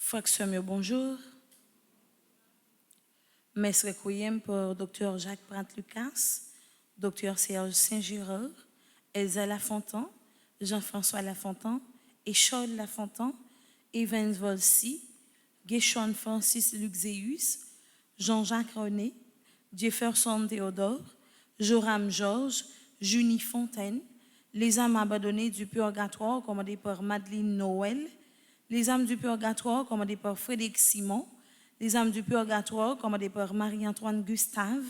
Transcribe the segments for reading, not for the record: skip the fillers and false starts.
Frère bonjour. Maître Requiem pour Dr. Jacques Prat-Lucas, Dr. Serge Saint-Girard, Elsa Lafontaine, Jean-François Lafontaine, Échole Lafontaine, Evans Volsi, Guéchon Francis Luxéus, Jean-Jacques René, Jefferson Théodore, Joram Georges, Junie Fontaine, les âmes abandonnées du purgatoire commandées par Madeleine Noël, les âmes du purgatoire commandées par Frédéric Simon, les âmes du purgatoire commandées par Marie-Antoine Gustave,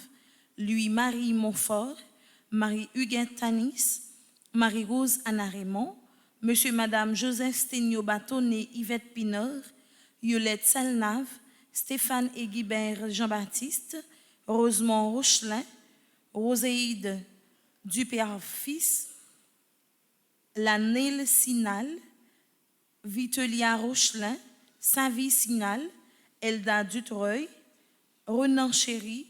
Louis-Marie Montfort, Marie-Huguette Tanis, Marie-Rose Anna Raymond, Monsieur et Madame Joseph Sténio Bâtonnet Yvette Pinard, Violette Salnave, Stéphane et Guibert Jean-Baptiste, Rosemont Rochelin, Roséide Dupère-Fils, Lanelle Sinal, Vitelia Rochelin, Savy Sinal, Elda Dutreuil, Renan Chéry,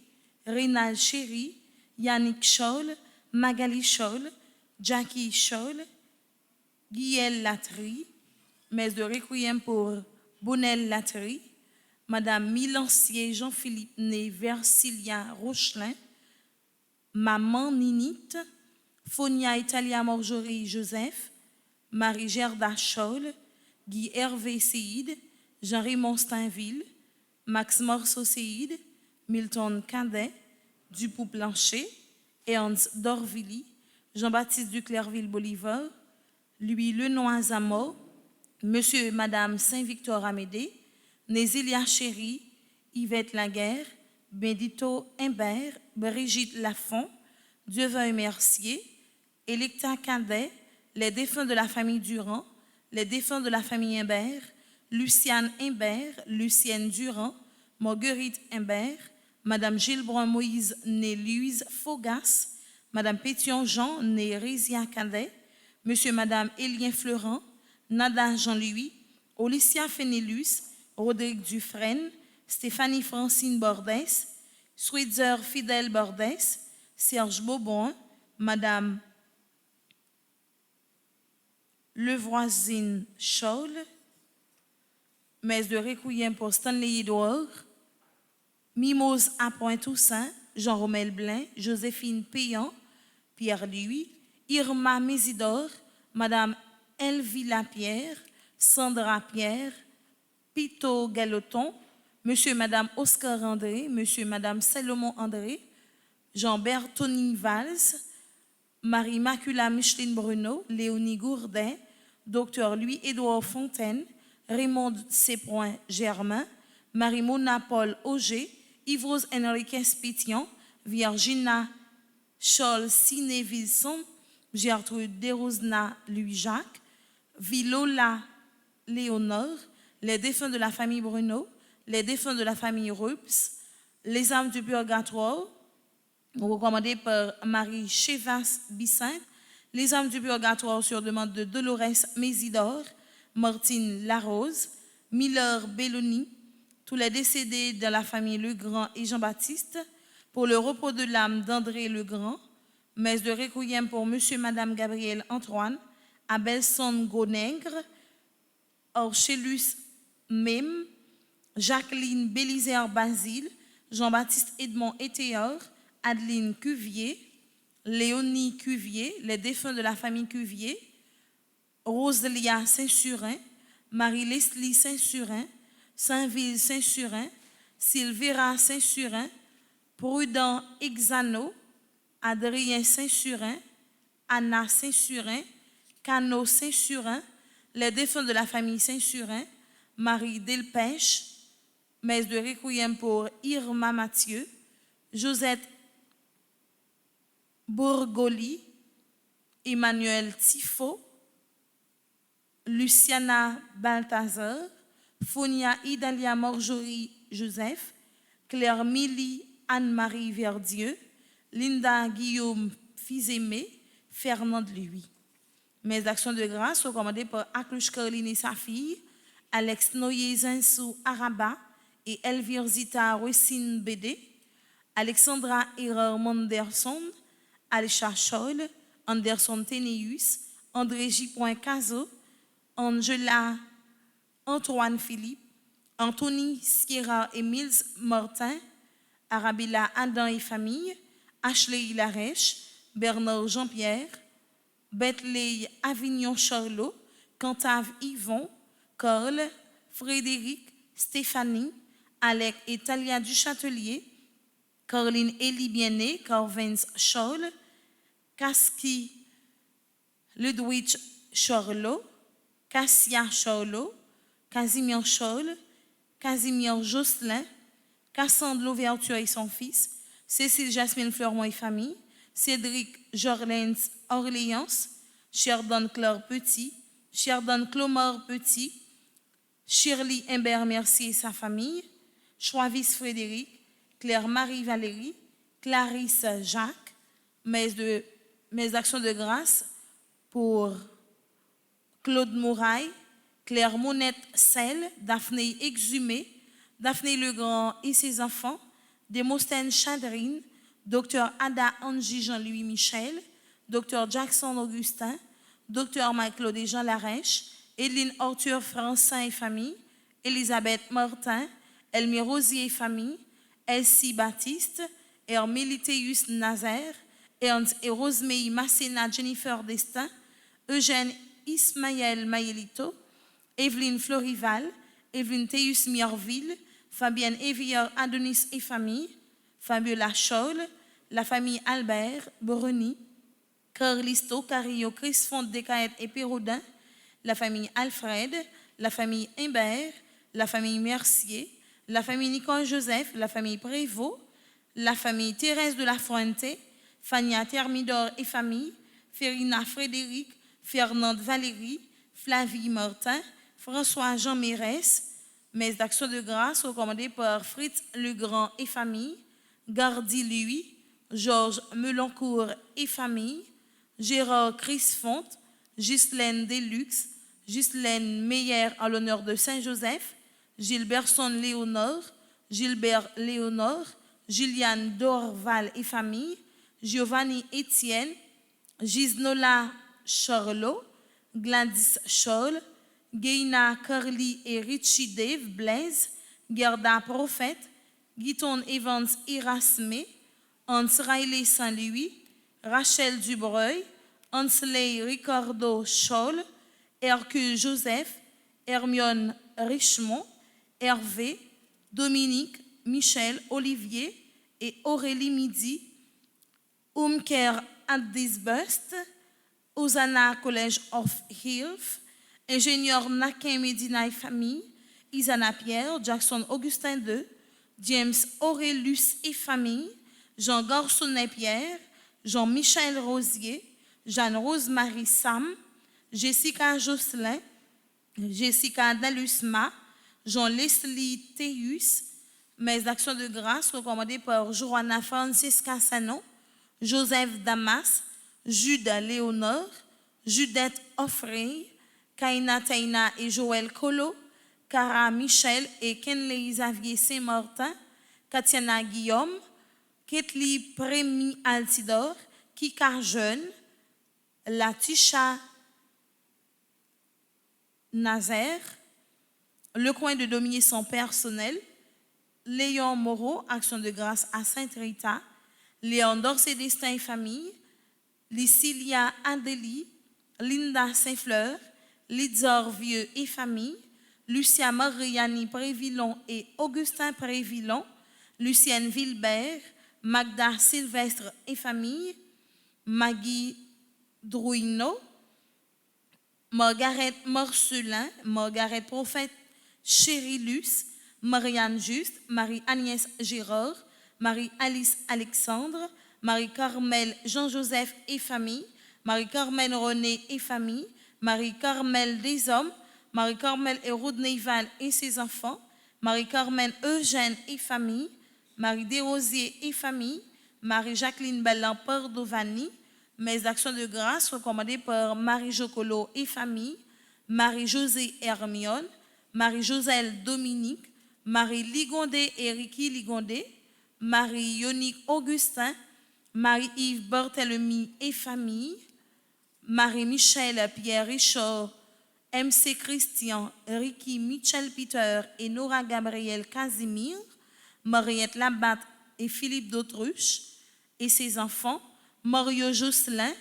Rénal Chéry, Yannick Scholl, Magali Scholl, Jackie Scholl, Guiel Latry, messe de requiem pour Bonnel Latry, Madame Milancier Jean-Philippe Né Versilia Rochelin, Maman Ninite, Fonia Italia Marjorie Joseph, Marie Gerda Scholl, Guy Hervé Séide, Jean-Raymond Stainville, Max Morceau Séide, Milton Cadet, Dupou Plancher, Ernst Dorvilly, Jean-Baptiste Duclerville-Bolivar, Louis Lenoir Zamor, Monsieur et Madame Saint-Victor Amédée, Nézilia Chéry, Yvette Laguerre, Bédito Imbert, Brigitte Lafont, Dieu-Veuille Mercier, Electa Cadet, les défunts de la famille Durand, les défunts de la famille Imbert, Luciane Imbert, Lucienne Durand, Marguerite Imbert, Madame Gilles Brun-Moïse, née Louise Faugas, Madame Pétion Jean, née Rézia Cadet, Monsieur et Madame Élien Fleurant, Nada Jean-Louis, Olicia Fénélus, Rodrigue Dufresne, Stéphanie Francine Bordès, Switzer Fidèle Bordès, Serge Bobon, Madame Levoisine Scholl, messe de requiem pour Stanley Edouard, Mimose à Pointe-Toussaint, Jean-Romel Blin, Joséphine Payan, Pierre-Louis, Irma Mésidor, Madame Elvila Pierre, Sandra Pierre, Pito Galoton, Monsieur et Madame Oscar André, Monsieur et Madame Salomon André, Jean-Bertoni Valls, Marie-Macula Micheline Bruno, Léonie Gourdin, Dr Louis-Édouard Fontaine, Raymond Sépoin Germain, Marie-Mona Paul Auger, Yves Enriquez Pétion, Virginia Scholl Siné Wilson, Gertrude Desrosna Louis-Jacques, Vilola Léonore, les défunts de la famille Bruno, les défunts de la famille Rups, les âmes du purgatoire, recommandées par Marie Chevas Bissint, les âmes du purgatoire sur demande de Dolores Mésidor, Martine Larose, Miller Belloni, tous les décédés de la famille Legrand et Jean-Baptiste, pour le repos de l'âme d'André Legrand, messe de requiem pour Monsieur et Madame Gabriel Antoine, Abelson Gonègre, Orchelus Mem, Jacqueline Bélisaire Basile, Jean-Baptiste Edmond Étéor, Adeline Cuvier, Léonie Cuvier, les défunts de la famille Cuvier, Roselia Saint-Surin, Marie-Leslie Saint-Surin, Saint-Ville Saint-Surin, Sylvira Saint-Surin, Prudent Exano, Adrien Saint-Surin, Anna Saint-Surin, Cano Saint-Surin, les défunts de la famille Saint-Surin, Marie Delpech, messe de requiem pour Irma Mathieu, Josette Bourgoli, Emmanuel Tifo, Luciana Balthazar, Fonia Idalia Marjorie Joseph, Claire Milly Anne-Marie Verdieu, Linda Guillaume Fils-Aimé, Fernand Louis. Mes actions de grâce sont commandées par Aklush Caroline et sa fille, Alex Noyer Zinsou Araba et Elvire Zita Wessine Bédé, Alexandra Erreur Manderson, Alisha Scholl, Anderson Ténéus, André J. Caso, Angela Antoine Philippe, Anthony Sierra et Mills Martin, Arabella Adam et famille, Ashley Larèche, Bernard Jean-Pierre, Bethley Avignon Charlot, Cantave Yvon, Corle, Frédéric, Stéphanie, Alec et Talia Duchâtelier, Caroline Elie Bienné, Corvins Scholl, Kaski Ludwig Charlot, Cassia Charlot, Casimir Scholl, Casimir Jocelyn, Cassandre Louverture et son fils, Cécile Jasmine Fleurmont et famille, Cédric Jorlens Orléans, Sheridan Claire Petit, Sheridan Clomar Petit, Shirley Imbert Mercier et sa famille, Choivis Frédéric, Claire-Marie Valérie, Clarisse Jacques, mes actions de grâce pour Claude Mouraille, Claire Monette Selle, Daphné Exhumé, Daphné Legrand et ses enfants, Démosthène Chadrine, Dr Ada Angie Jean-Louis Michel, Dr Jackson Augustin, Dr Marc-Claude et Jean Larèche, Éline Arthur Francin et famille, Elisabeth Martin, Elmire Rosier et famille, Elsie Baptiste, Hermélithéus Nazaire, Ernst et Rosemary Masséna Jennifer Destin, Eugène Ismaël Mayelito, Evelyne Florival, Evelyne Théus Miorville, Fabienne Evier Adonis et famille, Fabiola Scholl, la famille Albert, Boroni, Carlisto, Carillo, Crisfond, Descaët et Pérodin, la famille Alfred, la famille Imbert, la famille Mercier, la famille Nicole Joseph, la famille Prévost, la famille Thérèse de la Fuente, Fania Thermidor et famille, Ferina Frédéric, Fernande Valérie, Flavie Martin, François Jean Mérès, mes actions de grâce recommandées par Fritz Legrand et famille, Gardy Louis, Georges Melancourt et famille, Gérard Crisfont, Ghislaine Deluxe, Ghislaine Meyer en l'honneur de Saint-Joseph, Gilbertson Léonore, Gilbert Léonore, Gilliane Dorval et famille, Giovanni Étienne, Gisnola Charlot, Gladys Scholl, Gaina Carly et Richie Dave Blaise, Gerda Prophète, Guiton Evans Erasme, Hans Riley Saint-Louis, Rachel Dubreuil, Hansley Ricardo Scholl, Hercule Joseph, Hermione Richemont, Hervé, Dominique, Michel, Olivier et Aurélie Midi, Umker Addisbust, Hosanna College of Health, ingénieur Nakin Medina et famille, Isana Pierre, Jackson Augustin II, James Aurelius et famille, Jean Garçonnet Pierre, Jean-Michel Rosier, Jeanne-Rose-Marie Sam, Jessica Jocelyn, Jessica Dalusma, Jean-Leslie Théus, mes actions de grâce recommandées par Joanna Francisca Sanon, Joseph Damas, Jude Léonore, Judette Offray, Kaina Taina et Joël Colo, Cara Michel et Kenley Xavier Saint-Martin, Katiana Guillaume, Ketli Prémy Altidor, Kika Jeune, Latisha Nazaire, Le Coin de Domier son personnel, Léon Moreau, Action de grâce à Sainte-Rita, Léon Dorsey Destin et famille, Lycilia Adélie, Linda Saint-Fleur, Lidzor Vieux et famille, Lucia Mariani Prévillon et Augustin Prévillon, Lucienne Vilbert, Magda Sylvestre et famille, Maggie Drouineau, Margaret Morcelin, Margaret Prophète Chérilus, Marianne Juste, Marie-Agnès Girard, Marie-Alice Alexandre, Marie-Carmel Jean-Joseph et famille, Marie-Carmel René et famille, Marie-Carmel Deshommes, Marie-Carmel Hérode Neival et ses enfants, Marie-Carmel Eugène et famille, Marie Desrosiers et famille, Marie-Jacqueline Bellan Pordovani, mes actions de grâce recommandées par Marie Jocolo et famille, Marie-Josée Hermione, Marie-Joselle Dominique, Marie Ligondé et Ricky Ligondé, Marie-Yonique Augustin, Marie-Yves Barthélemy et famille, Marie-Michel Pierre Richard, MC Christian, Ricky Michel Peter et Nora Gabriel Casimir, Mariette Labatte et Philippe d'Autruche et ses enfants, Mario Jocelyn,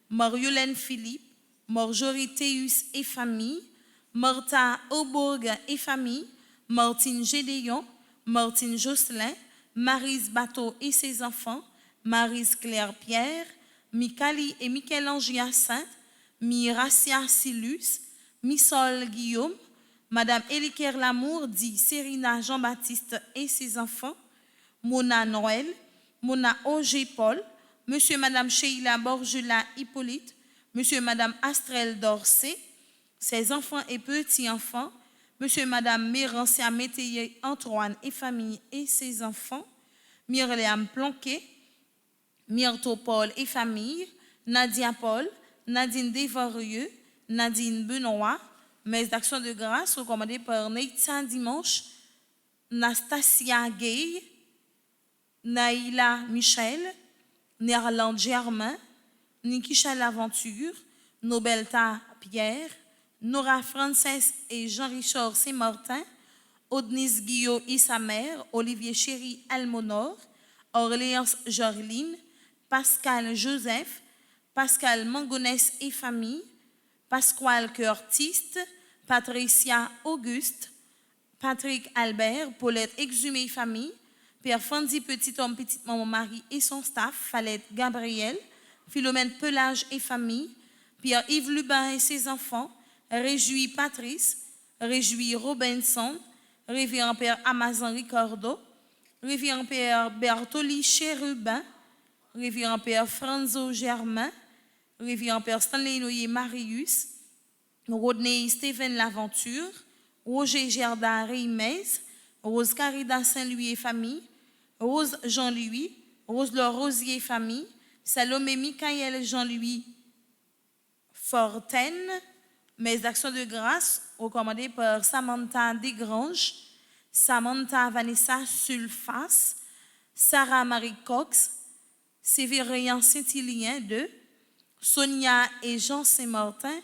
Mariolène Philippe, Marjorie Théus et famille, Martha Aubourg et famille, Martine Gédéon, Martine Jocelyn, Maryse Bateau et ses enfants, Maryse Claire Pierre, Mikali et Michel-Ange Hyacinthe, Miracia Silus, Missol Guillaume, Madame Éliquer Lamour, dit Serina Jean-Baptiste et ses enfants, Mona Noël, Mona Auger Paul, Monsieur et Madame Sheila Borjula Hippolyte, Monsieur et Madame Astrel Dorsey, ses enfants et petits-enfants, Monsieur et Madame Mérancia Métayer Antoine et famille et ses enfants, Myriam Planquet, Myrto Paul et famille, Nadia Paul, Nadine Desvarieux, Nadine Benoît, mes actions de grâce recommandées par Neitza Dimanche, Nastasia Gay, Naïla Michel, Néerland Germain, Nikisha Laventure, Nobelta Pierre, Nora Frances et Jean-Richard Saint-Martin, Odnis Guillot et sa mère, Olivier Chéri Almonor, Orléans Jorline, Pascal Joseph, Pascal Mangonès et famille, Pasquale Curtiste, Patricia Auguste, Patrick Albert, Paulette Exhumé famille, Pierre Fandy Petit Homme, Petite Maman Marie et son staff, Falette Gabriel, Philomène Pelage et famille, Pierre-Yves Lubin et ses enfants, Réjouis Patrice, Réjouis Robinson, Révérend Père Amazon Ricardo, Révérend Père Bertoli Chérubin, Révérend Père Franzo Germain, Révérend Père Stanley Noyer Marius, Rodney Stephen Laventure, Roger Gerda Reimez, Rose Carida Saint-Louis et famille, Rose Jean-Louis, Rose-Laure Rosier et famille, Salomé Michael Jean-Louis Fortaine, mes actions de grâce recommandées par Samantha Desgranges, Samantha Vanessa Sulfas, Sarah Marie Cox, Sévérien Saint-Hilien de Sonia et Jean Saint-Martin,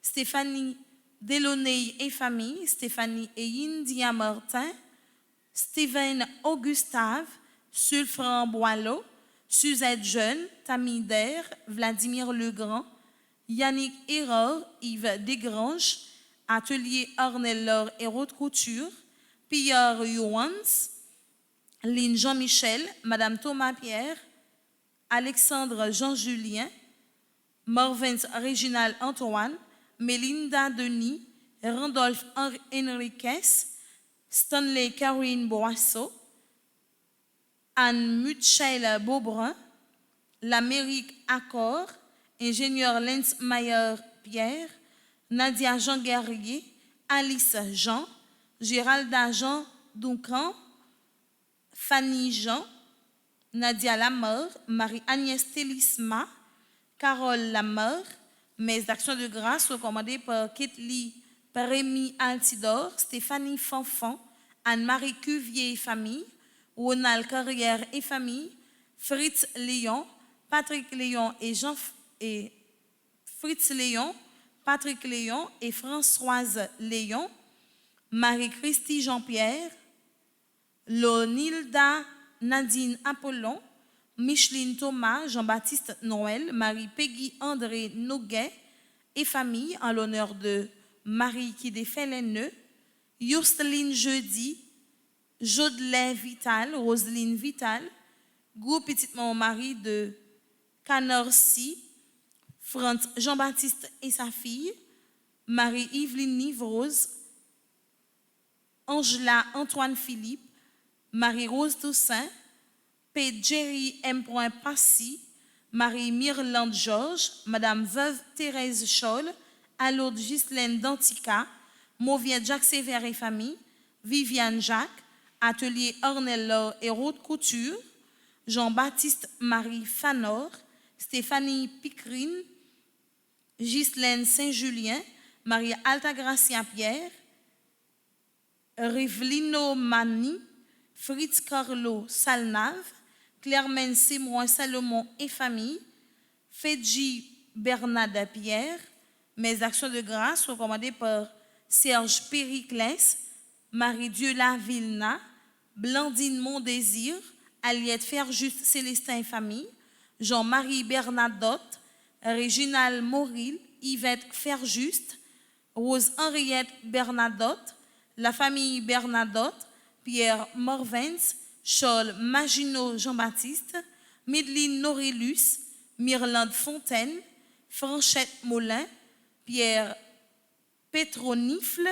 Stéphanie Delaunay et famille, Stéphanie et India Martin, Steven Augustave, Sulfran Boileau, Suzette Jeune, Tamider, Vladimir Legrand, Yannick Error, Yves Desgranges, Atelier Ornel Laure et Haute Couture, Pierre Youans, Lynn Jean-Michel, Madame Thomas Pierre, Alexandre Jean-Julien, Morvins Réginal Antoine, Mélinda Denis, Randolph Henriquez, Stanley Caroline Boisseau, Anne Muchel Beaubrun, l'Amérique Accord, ingénieur Lenz Mayer Pierre, Nadia Jean Guerrier, Alice Jean, Géralda Jean Duncan, Fanny Jean, Nadia Lameur, Marie-Agnès Télisma, Carole Lameur, mes actions de grâce recommandées par Ketli Rémi Altidor, Stéphanie Fanfan, Anne-Marie Cuvier et famille, Ronald Carrière et famille, Fritz Léon, Patrick Léon et Fritz Léon, Patrick Léon et Françoise Léon, Marie-Christie Jean-Pierre, Lonilda Nadine Apollon, Micheline Thomas, Jean-Baptiste Noël, Marie Peggy André Noguet et famille en l'honneur de Marie qui défait les nœuds, Yosteline Jeudi, Jodelin Vital, Roselyne Vital, groupe petite maman Marie de Canorcy, Franz Jean-Baptiste et sa fille, Marie-Yveline Nivrose, Angela Antoine Philippe, Marie-Rose Toussaint, P. Jerry M. Passy, Marie-Myrlande Georges, Madame Veuve Thérèse Scholl, Alaude Ghislaine Dantica, Mauviette Jacques Sévère et famille, Viviane Jacques, Atelier Ornella et Haute Couture, Jean-Baptiste Marie Fanor, Stéphanie Picrine, Ghislaine Saint-Julien, Marie Altagracia Pierre, Rivlino Mani, Fritz Carlo Salnave, Clermaine Sémoin Salomon et famille, Fedji Bernada Pierre. Mes actions de grâce sont commandées par Serge Périclès, Marie-Dieu Lavilna, Blandine Mondésir, Aliette Ferjuste Célestin et famille, Jean-Marie Bernadotte, Réginal Moril, Yvette Ferjuste, Rose Henriette Bernadotte, la famille Bernadotte, Pierre Morvens, Charles Maginot Jean-Baptiste, Midline Norellus, Myrlande Fontaine, Franchette Molin, Pierre Petronifle,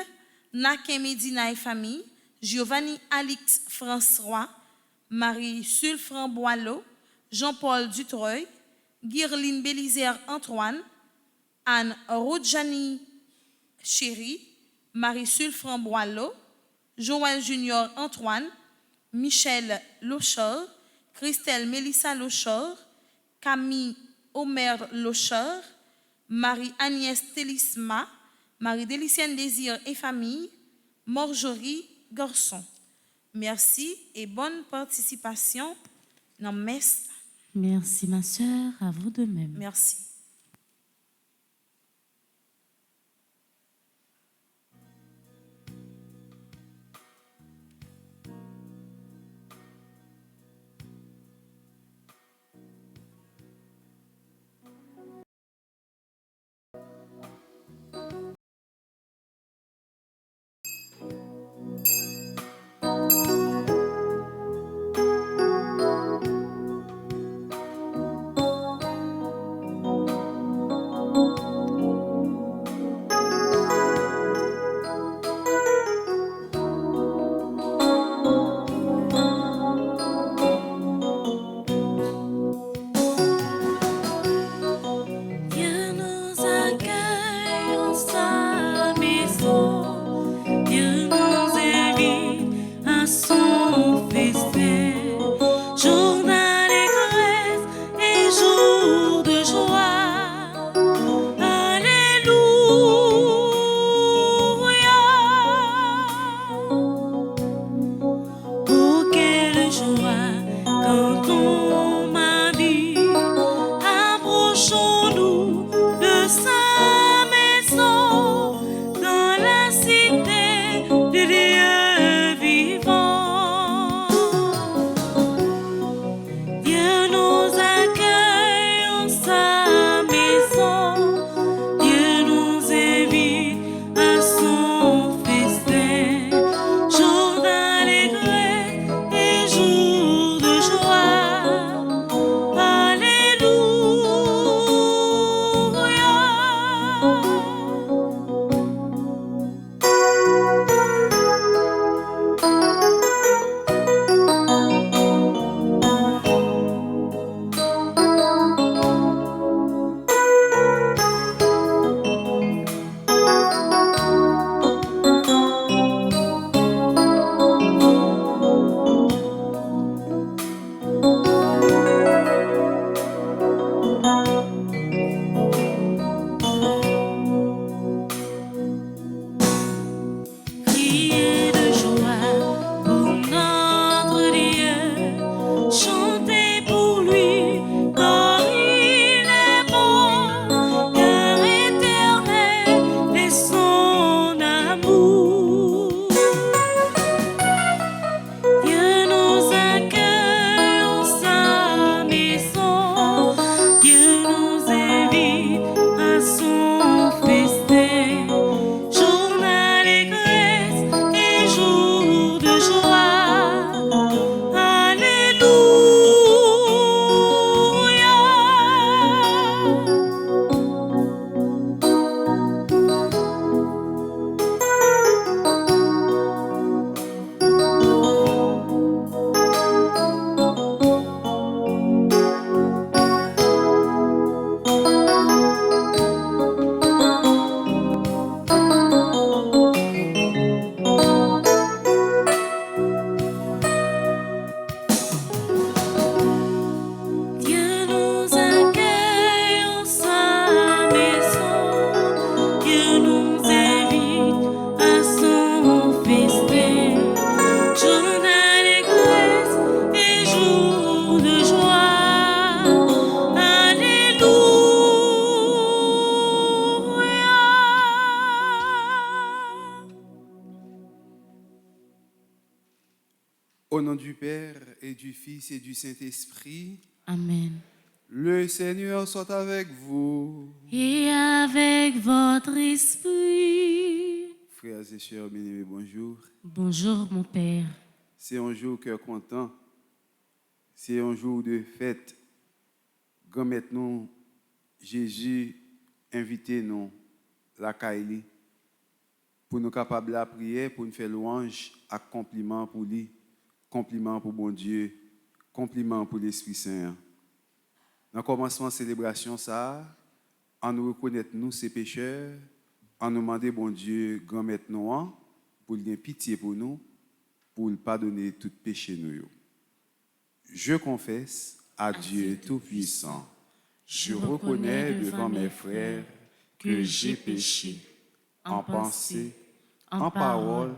Naké Médina et famille, Giovanni Alix François, Marie Sulfran Boileau, Jean-Paul Dutreuil, Guirline Bélisère Antoine, Anne Rodjani Chéri, Marie Sulfran Boileau, Joël Junior Antoine, Michel Lochor, Christelle Mélissa Lochor, Camille Omer Lochor, Marie-Agnès Télisma, Marie-Délicienne Désir et famille, Marjorie Gorson. Merci et bonne participation dans messe. Merci ma sœur, à vous de même. Merci. Dieu vivant. Au nom du Père et du Fils et du Saint-Esprit, Amen. le Seigneur soit avec vous. Et avec votre esprit. Frères et sœurs bien-aimés, bonjour. Bonjour, mon Père. C'est un jour cœur content. C'est un jour de fête. Grand nous, Jésus invité nous, la Kaili, pour nous capables de prier, pour nous faire louange, à compliment pour lui, compliment pour bon Dieu, compliment pour l'Esprit Saint. Dans le commencement de la célébration, ça, en nous reconnaître nous, ces pécheurs, en nous demander, bon Dieu, grand maître nous, pour lui pitié pour nous, pour lui pardonner tout péché nous. Je confesse à Dieu Tout-Puissant, je reconnais devant mes frères que j'ai péché en pensée, en parole,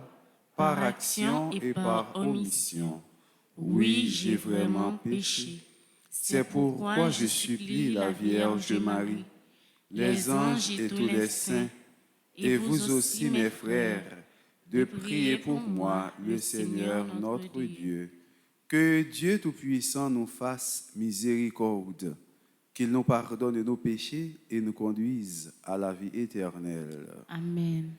par action et par omission. Oui, j'ai vraiment péché. C'est pourquoi je supplie la Vierge Marie, les anges et tous les saints, et vous aussi mes frères, de prier pour moi, le Seigneur notre Dieu. Que Dieu Tout-Puissant nous fasse miséricorde, qu'il nous pardonne nos péchés et nous conduise à la vie éternelle. Amen.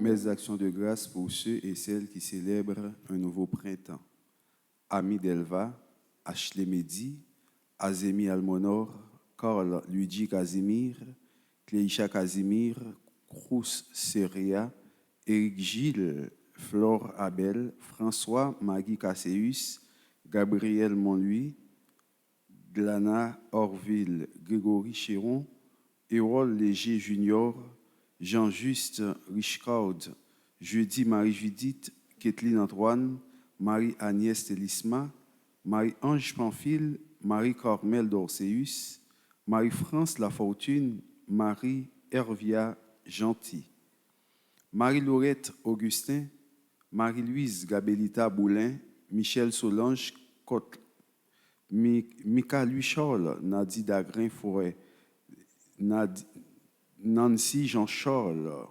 Mes actions de grâce pour ceux et celles qui célèbrent un nouveau printemps. Ami Delva, Ashley Mehdi, Azemi Almonor, Carl Luigi Casimir, Cléisha Casimir, Cruz Seria, Éric Gilles, Flore Abel, François Magui Casseus, Gabriel Monluy, Glana Orville, Grégory Chéron, Hérol Léger Junior, Jean-Juste Richcard, Jeudi Marie-Judith, Kathleen Antoine, Marie-Agnès Télisma, Marie-Ange Pamphile, Marie-Carmel Dorceus, Marie-France Lafortune, Marie-Hervia Gentil, Marie-Laurette Augustin, Marie-Louise Gabelita Boulin, Michel Solange Cotte, Mika Louis Charles, Nadie Dagrin Forêt, Nancy Jean-Charles,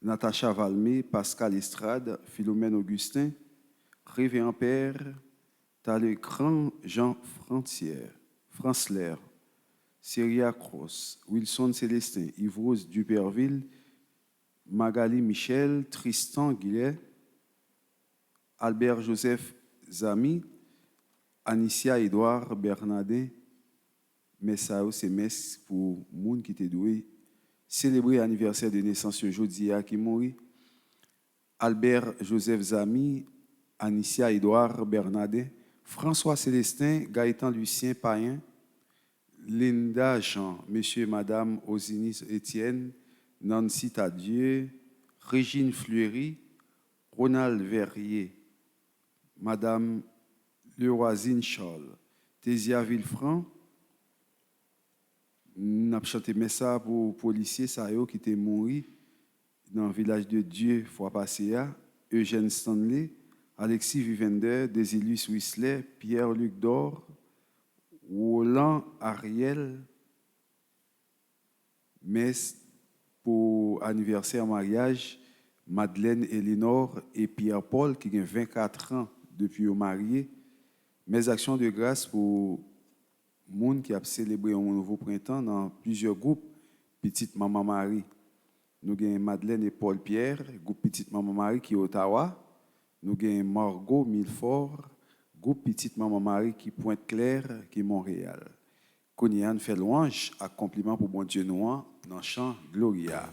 Natacha Valmé, Pascal Estrade, Philomène Augustin, Révérend Père, Talleyrand Jean Francelaire, Syria Cross, Wilson Célestin, Yves-Rose Duperville, Magali Michel, Tristan Guillet, Albert Joseph Zami, Anicia Edouard Bernardin, mais ça c'est messe pour moun qui était doué. Célébrer l'anniversaire de naissance aujourd'hui qui mourit. Albert Joseph Zami, Anicia Edouard Bernardin, François Célestin, Gaëtan Lucien Payen, Linda Jean, Monsieur et Madame Osinis Étienne, Nancy Tadieu, Régine Fleury, Ronald Verrier, Madame Leroisine Charles, Tésia Villefranc. Nous avons chanté ça pour les policiers qui étaient morts dans le village de Dieu, fois passé, Eugène Stanley, Alexis Vivender, Désilus Whistler, Pierre-Luc Dor, Roland Ariel, messe pour anniversaire mariage, Madeleine Elinor et Pierre-Paul, qui ont 24 ans depuis au marié. Mes actions de grâce pour les gens qui ont célébré un nouveau printemps dans plusieurs groupes. Petite Maman Marie, nous avons Madeleine et Paul Pierre, groupe Petite Maman Marie qui est Ottawa. Nous avons Margot Milfort, groupe Petite Maman Marie qui Pointe-Claire, qui est Montréal. Konian fait louange à compliment pour bon Dieu nous dans le chant Gloria.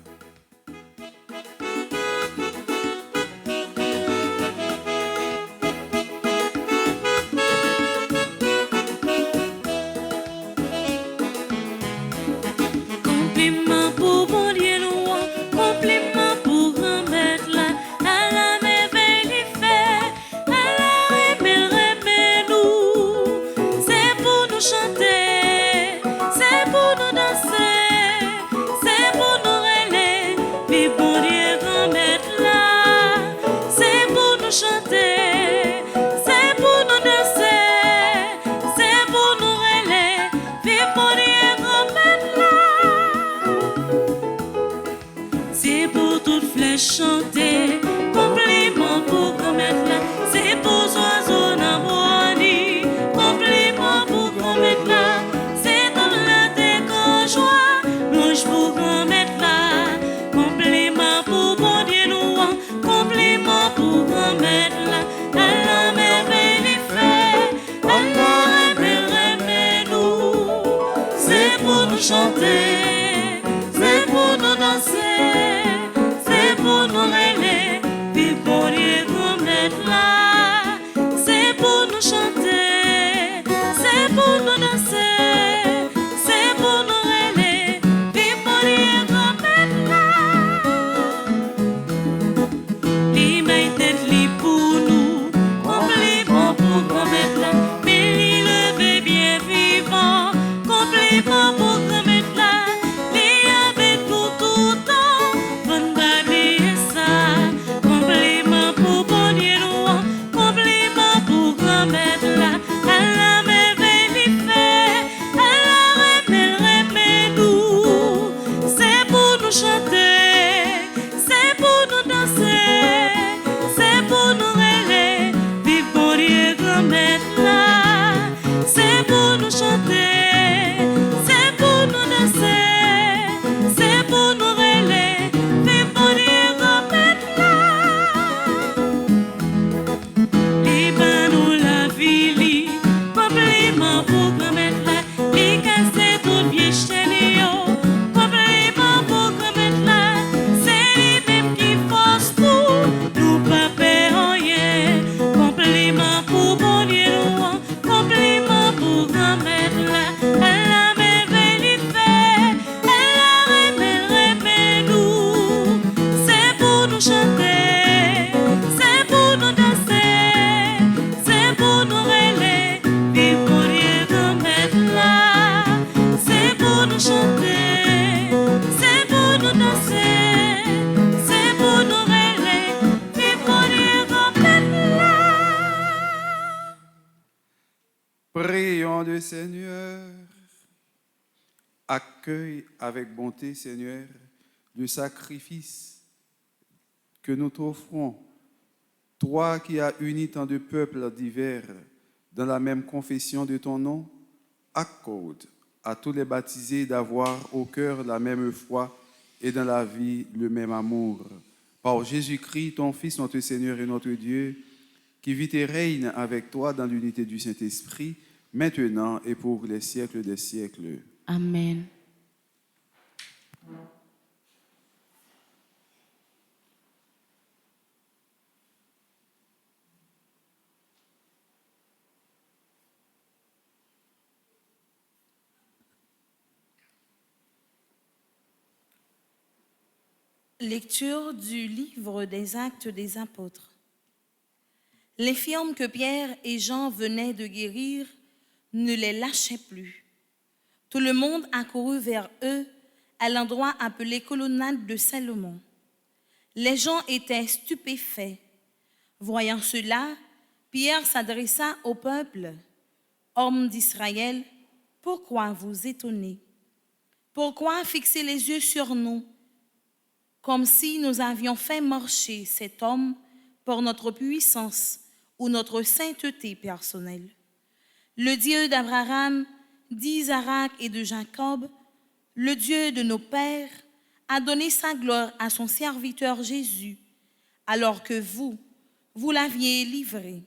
Compliment pour bon Dieu nous, compliment pour grand-mère là, à la merveille fait, à la remède nous, c'est pour nous chanter, c'est pour nous danser, c'est pour nous rêler, puis bon Dieu grand-mère là, c'est pour nous chanter, c'est pour nous danser, c'est pour nous rêler, puis bon Dieu grand-mère là. C'est pour toute flèche chanter, compliment pour grand-mère là. C'est pour oiseaux n'amourani, compliment pour grand-mère là. C'est dans la terre qu'en joie, louange pour grand-mère là. Compliment pour bon Dieu nous, compliment pour grand-mère là. À la merveille fait, à la remède nous. C'est pour nous chanter, c'est pour nous danser. C'est pour nous rêler, puis pour les grand-mères là. C'est pour nous chanter, c'est pour nous danser, c'est pour nous rêler, puis pour les grand-mères là. Li may tête li pour nous, compliment pour grand-mère là. Mais li levé bien vivant, compliment pour grand-mère là. Li avec tout temps, bonne babi ça. Compliment pour bon Dieu nous, compliment pour grand-mère là. À la merveille fait, à la remède nous. C'est pour nous chanter, c'est pour nous danser, c'est pour nous rêler, vive bon Dieu grand-mère là. C'est pour nous chanter, c'est pour nous danser, c'est pour nous rêler, vive bon Dieu grand-mère là. Liban nous la vie, compliment pour grand-mère là. Li casse tout vieux chenillon, compliment pour grand-mère là. C'est lui-même qui force pour nous pas perdre rien. Compliment pour bon Dieu nous, compliment pour grand-mère là. À la merveille fait, à la remède nous. C'est pour nous chanter, c'est pour nous danser, c'est pour nous rêler, vive bon Dieu grand-mère là. C'est pour nous chanter, c'est pour nous danser, c'est pour nous rêler, vive bon Dieu grand-mère là. Prions le Seigneur. Accueille avec bonté, Seigneur, le sacrifice que nous t'offrons. Toi qui as uni tant de peuples divers dans la même confession de ton nom, accorde à tous les baptisés d'avoir au cœur la même foi et dans la vie le même amour. Par Jésus-Christ, ton Fils, notre Seigneur et notre Dieu, qui vit et règne avec toi dans l'unité du Saint-Esprit, maintenant et pour les siècles des siècles. Amen. Lecture du livre des Actes des Apôtres. L'infirme que Pierre et Jean venaient de guérir ne les lâchait plus. Tout le monde accourut vers eux à l'endroit appelé Colonnade de Salomon. Les gens étaient stupéfaits. Voyant cela, Pierre s'adressa au peuple. « Hommes d'Israël, pourquoi vous étonnez? Pourquoi fixer les yeux sur nous, comme si nous avions fait marcher cet homme pour notre puissance ou notre sainteté personnelle? Le Dieu d'Abraham, d'Isaac et de Jacob, le Dieu de nos pères, a donné sa gloire à son serviteur Jésus, alors que vous l'aviez livré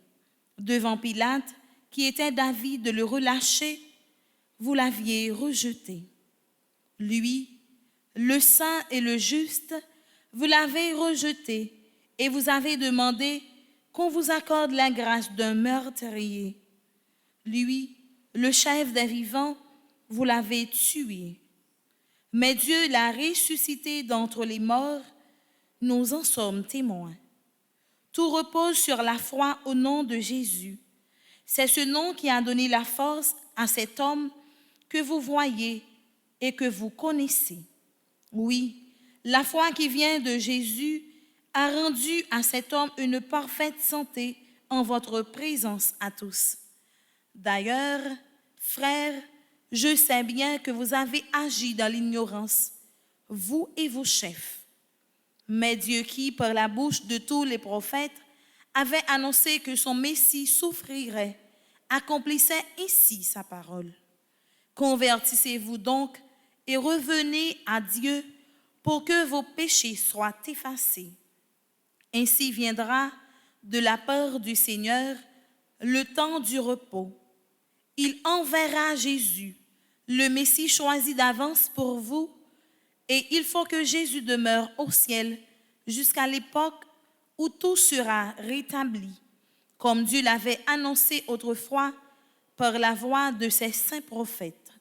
devant Pilate, qui était d'avis de le relâcher, vous l'aviez rejeté. Lui, le saint et le juste, vous l'avez rejeté et vous avez demandé qu'on vous accorde la grâce d'un meurtrier. Lui, le chef des vivants, vous l'avez tué. Mais Dieu l'a ressuscité d'entre les morts, nous en sommes témoins. Tout repose sur la foi au nom de Jésus. C'est ce nom qui a donné la force à cet homme que vous voyez et que vous connaissez. Oui, la foi qui vient de Jésus a rendu à cet homme une parfaite santé en votre présence à tous. D'ailleurs, frères, je sais bien que vous avez agi dans l'ignorance, vous et vos chefs. Mais Dieu qui, par la bouche de tous les prophètes, avait annoncé que son Messie souffrirait, accomplissait ici sa parole. Convertissez-vous donc et revenez à Dieu pour que vos péchés soient effacés. Ainsi viendra de la part du Seigneur le temps du repos. Il enverra Jésus, le Messie choisi d'avance pour vous, et il faut que Jésus demeure au ciel jusqu'à l'époque où tout sera rétabli, comme Dieu l'avait annoncé autrefois par la voix de ses saints prophètes.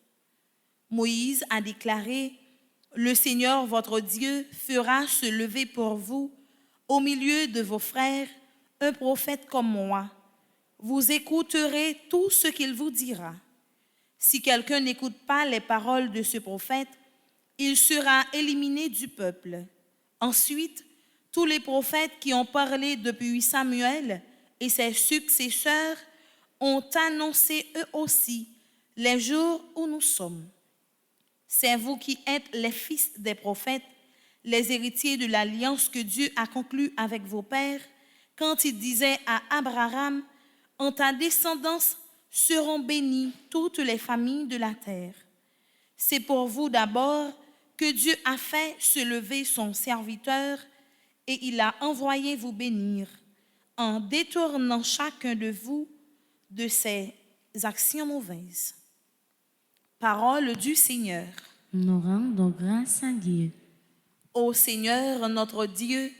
Moïse a déclaré, « Le Seigneur votre Dieu fera se lever pour vous, au milieu de vos frères, un prophète comme moi. Vous écouterez tout ce qu'il vous dira. Si quelqu'un n'écoute pas les paroles de ce prophète, il sera éliminé du peuple. » Ensuite, tous les prophètes qui ont parlé depuis Samuel et ses successeurs ont annoncé eux aussi les jours où nous sommes. C'est vous qui êtes les fils des prophètes, les héritiers de l'alliance que Dieu a conclue avec vos pères, quand il disait à Abraham, « En ta descendance seront bénies toutes les familles de la terre. » C'est pour vous d'abord que Dieu a fait se lever son serviteur et il a envoyé vous bénir en détournant chacun de vous de ses actions mauvaises. Parole du Seigneur. Nous rendons grâce à Dieu. Ô Seigneur, notre Dieu,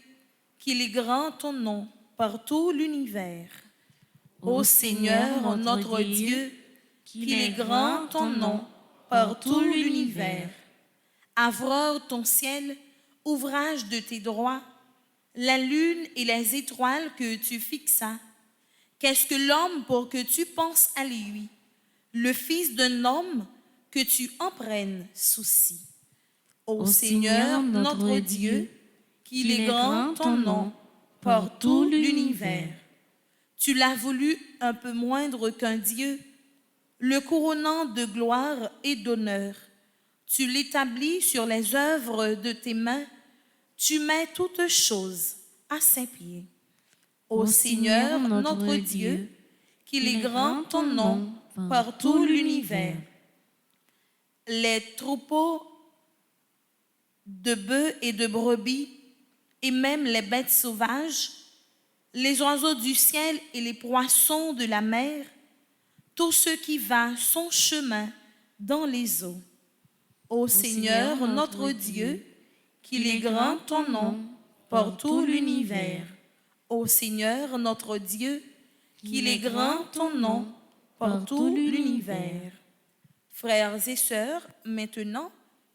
qu'il est grand ton nom par tout l'univers. Ô Seigneur, notre Dieu, qu'il est grand ton nom par tout l'univers. Avreur ton ciel, ouvrage de tes droits, la lune et les étoiles que tu fixas. Qu'est-ce que l'homme pour que tu penses à lui, le fils d'un homme que tu en prennes souci. Ô Seigneur, notre Dieu, qu'il est grand ton nom par tout l'univers. Tu l'as voulu un peu moindre qu'un Dieu, le couronnant de gloire et d'honneur. Tu l'établis sur les œuvres de tes mains, tu mets toutes choses à ses pieds. Ô Seigneur, notre Dieu, qu'il est grand ton nom par tout l'univers. Les troupeaux de bœufs et de brebis, et même les bêtes sauvages, les oiseaux du ciel et les poissons de la mer, tout ce qui va son chemin dans les eaux. Ô Seigneur, notre Dieu, qu'il est grand ton nom pour tout l'univers. Ô Seigneur, notre Dieu, qu'il est grand ton nom pour tout l'univers. Frères et sœurs, maintenant,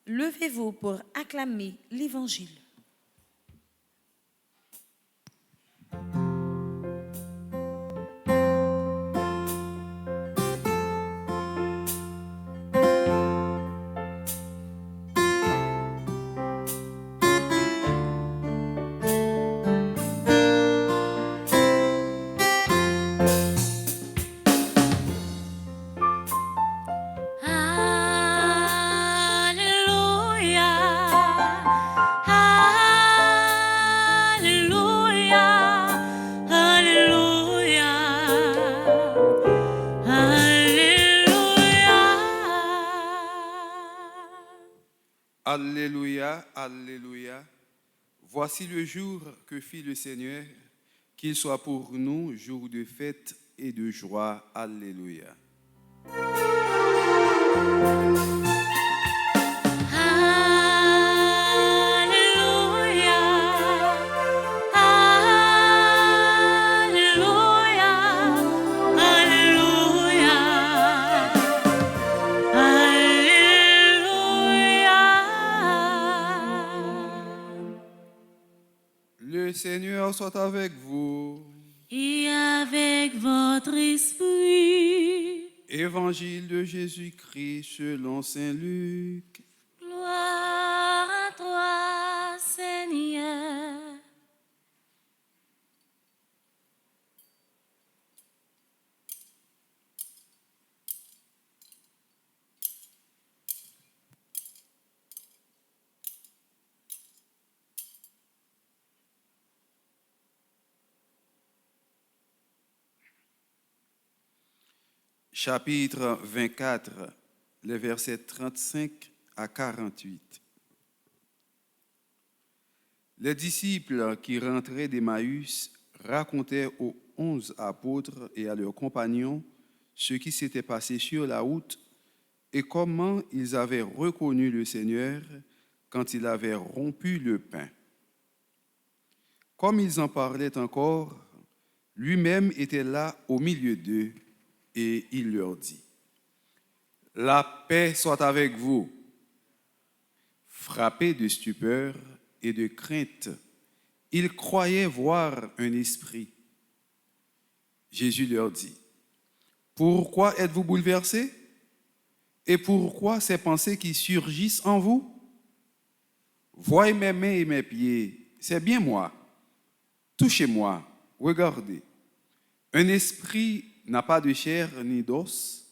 levez-vous pour acclamer l'Évangile. Alléluia, alléluia. Voici le jour que fit le Seigneur, qu'il soit pour nous jour de fête et de joie. Alléluia. Le Seigneur soit avec vous. Et avec votre esprit. Évangile de Jésus-Christ selon saint Luc. Gloire à toi, Seigneur. Chapitre 24, les versets 35 à 48. Les disciples qui rentraient d'Emmaüs racontaient aux 11 apôtres et à leurs compagnons ce qui s'était passé sur la route et comment ils avaient reconnu le Seigneur quand il avait rompu le pain. Comme ils en parlaient encore, lui-même était là au milieu d'eux. Et il leur dit, « La paix soit avec vous. » Frappés de stupeur et de crainte, ils croyaient voir un esprit. Jésus leur dit, « Pourquoi êtes-vous bouleversés? Et pourquoi ces pensées qui surgissent en vous? Voyez mes mains et mes pieds, c'est bien moi. Touchez-moi, regardez. Un esprit n'a pas de chair ni d'os,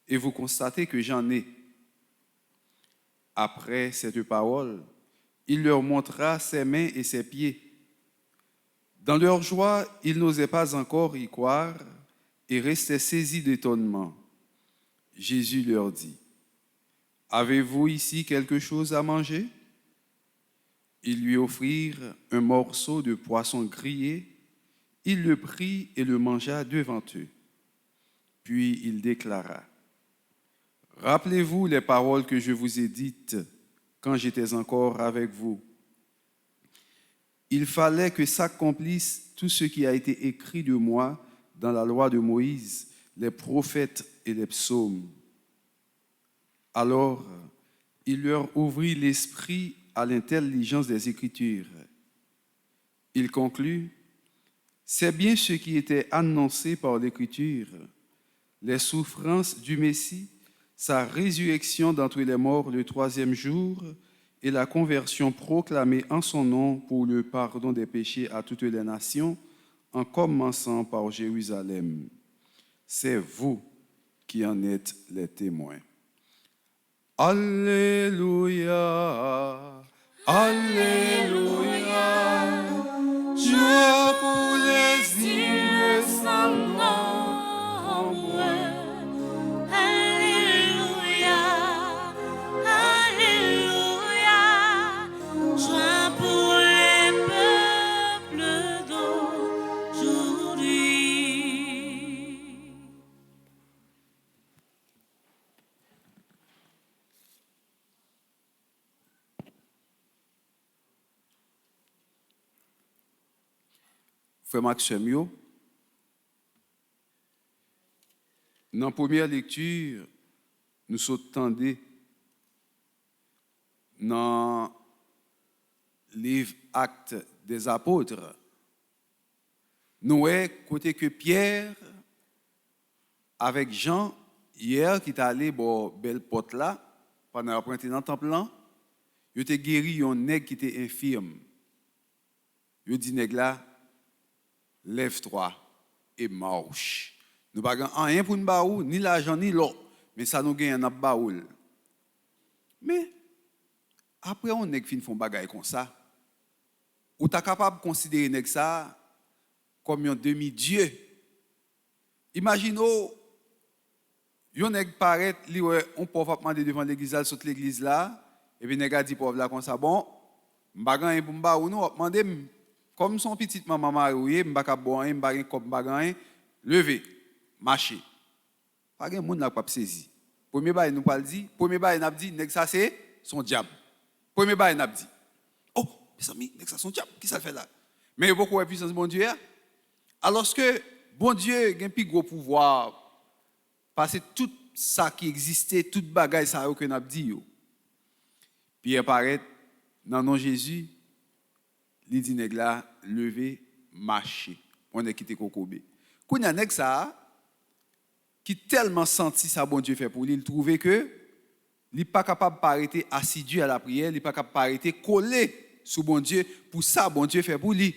et vous constatez que j'en ai. » Après cette parole, il leur montra ses mains et ses pieds. Dans leur joie, ils n'osaient pas encore y croire et restaient saisis d'étonnement. Jésus leur dit, « Avez-vous ici quelque chose à manger? » Ils lui offrirent un morceau de poisson grillé. Il le prit et le mangea devant eux. Puis il déclara, « Rappelez-vous les paroles que je vous ai dites quand j'étais encore avec vous. Il fallait que s'accomplisse tout ce qui a été écrit de moi dans la loi de Moïse, les prophètes et les psaumes. » Alors, il leur ouvrit l'esprit à l'intelligence des Écritures. Il conclut, « C'est bien ce qui était annoncé par l'Écriture, les souffrances du Messie, sa résurrection d'entre les morts le 3e jour et la conversion proclamée en son nom pour le pardon des péchés à toutes les nations, en commençant par Jérusalem. C'est vous qui en êtes les témoins. » Alléluia, Alléluia, joie pour les îles sans nombre. Alléluia, joie pour les peuples d'eau. frère Maxime yo. Dans la première lecture, nous s'entendons dans le livre Actes des Apôtres. Nous voyons côté que Pierre, avec Jean, hier, qui est allé pour belle porte là, pendant la pointe dans le temple là, il a guéri un nègre qui était infirme. Il a dit, nègre là, lève-toi et marche. Nous n'avons rien pour nous baoul, ni l'argent, ni l'eau, mais ça nous gagne un baoul. Mais, après, on nègre fin font bagaille comme ça, ou tu es capable de considérer nègre ça comme un demi-dieu. Imaginez, yon nèg paraît, li on pauvre demander devant l'église là, saute l'église là, et puis nèg a dit pauvre là comme ça, bon, m'pa gagner pour m'ba ou nous, demander comme son petite maman mariée, m'pa ka bon, m'pa gen comme m'pa gagner, lever, marcher. Pas gen moun là pas saisi. Premier bail nous parle dit, premier bail n'a dit nèg ça c'est son diable. Premier bail n'a dit. Oh, mes amis, nèg ça son diable, qui ça fait là? Mais beaucoup de puissance bon Dieu. Alors que bon Dieu a un plus gros pouvoir parce que tout ça qui existait, toute bagaille ça que n'a dit. Puis apparaît dans nom Jésus, il dit nèg là lever, marcher. On est quitté kokobé. Quand y a nèg ça qui tellement senti ça bon Dieu fait pour lui, il trouvait que il n'est pas capable d'arrêter assidu à la prière, il n'est pas capable d'arrêter collé sur bon Dieu pour ça bon Dieu fait pour lui.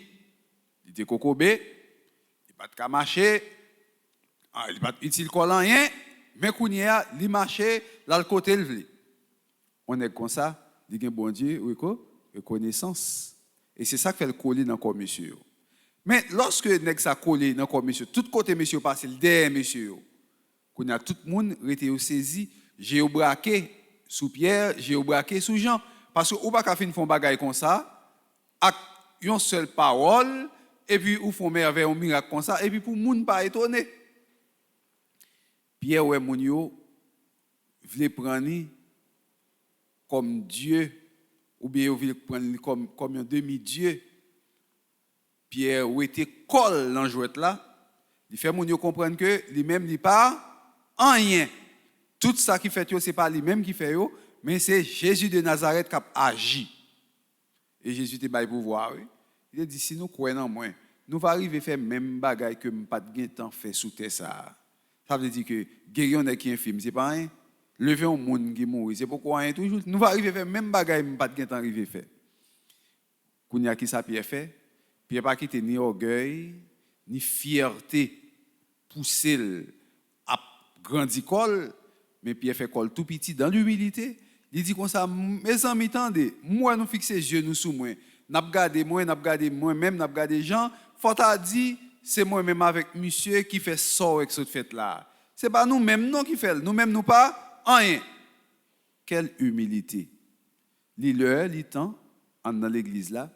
Il était kokobé, il pas de marcher, il pas utile collant rien, mais quand il marcher là le côté levé. On est comme ça, il y a bon Dieu reconnaissance. Et c'est ça qui fait le coller dans le corps monsieur. Mais lorsque nèg ça collé dans le corps monsieur, tout côté monsieur passe le derrière monsieur. Quand y a tout le monde été saisi, j'ai braqué sous Pierre, j'ai braqué sous Jean parce que ou pas ka fin font bagaille comme ça avec une seule parole et puis ou font merveille un miracle comme ça et puis pour monde pas étonné. Pierre ouais moun yo vle prendre comme Dieu ou bien vle prendre comme un demi-dieu. Pierre ou était colle dans jouette là, il fait moun yo comprendre que lui-même n'est pas rien. Tout ça qui fait yo c'est pas lui-même qui fait yo, mais c'est Jésus de Nazareth qui a agi. Et Jésus te bail pouvoir. Il a dit si nous croyons en moi, nous va arriver faire même bagaille que pas de gain temps fait sous terre ça. Ça veut dire que guérir on est qui infime, c'est pas rien. Lever un monde qui mourir, c'est pourquoi rien toujours. Nous va arriver faire même bagaille pas de gain temps arriver faire. Kounya qui ça Pierre fait? Pierre pas quitter ni orgueil, ni fierté pousser à grandi col, mais Pierre fait col tout petit dans l'humilité. Il dit comme ça, mes amis, attendez, moi nous fixer les yeux nous sous moi, n'a regardé moi, même n'a regardé Jean, faut t'a dit c'est moi même avec monsieur qui fait sort avec cette fête là. C'est pas nous même non qui fait, nous même nous pas rien. Quelle humilité. Li temps dans l'église là,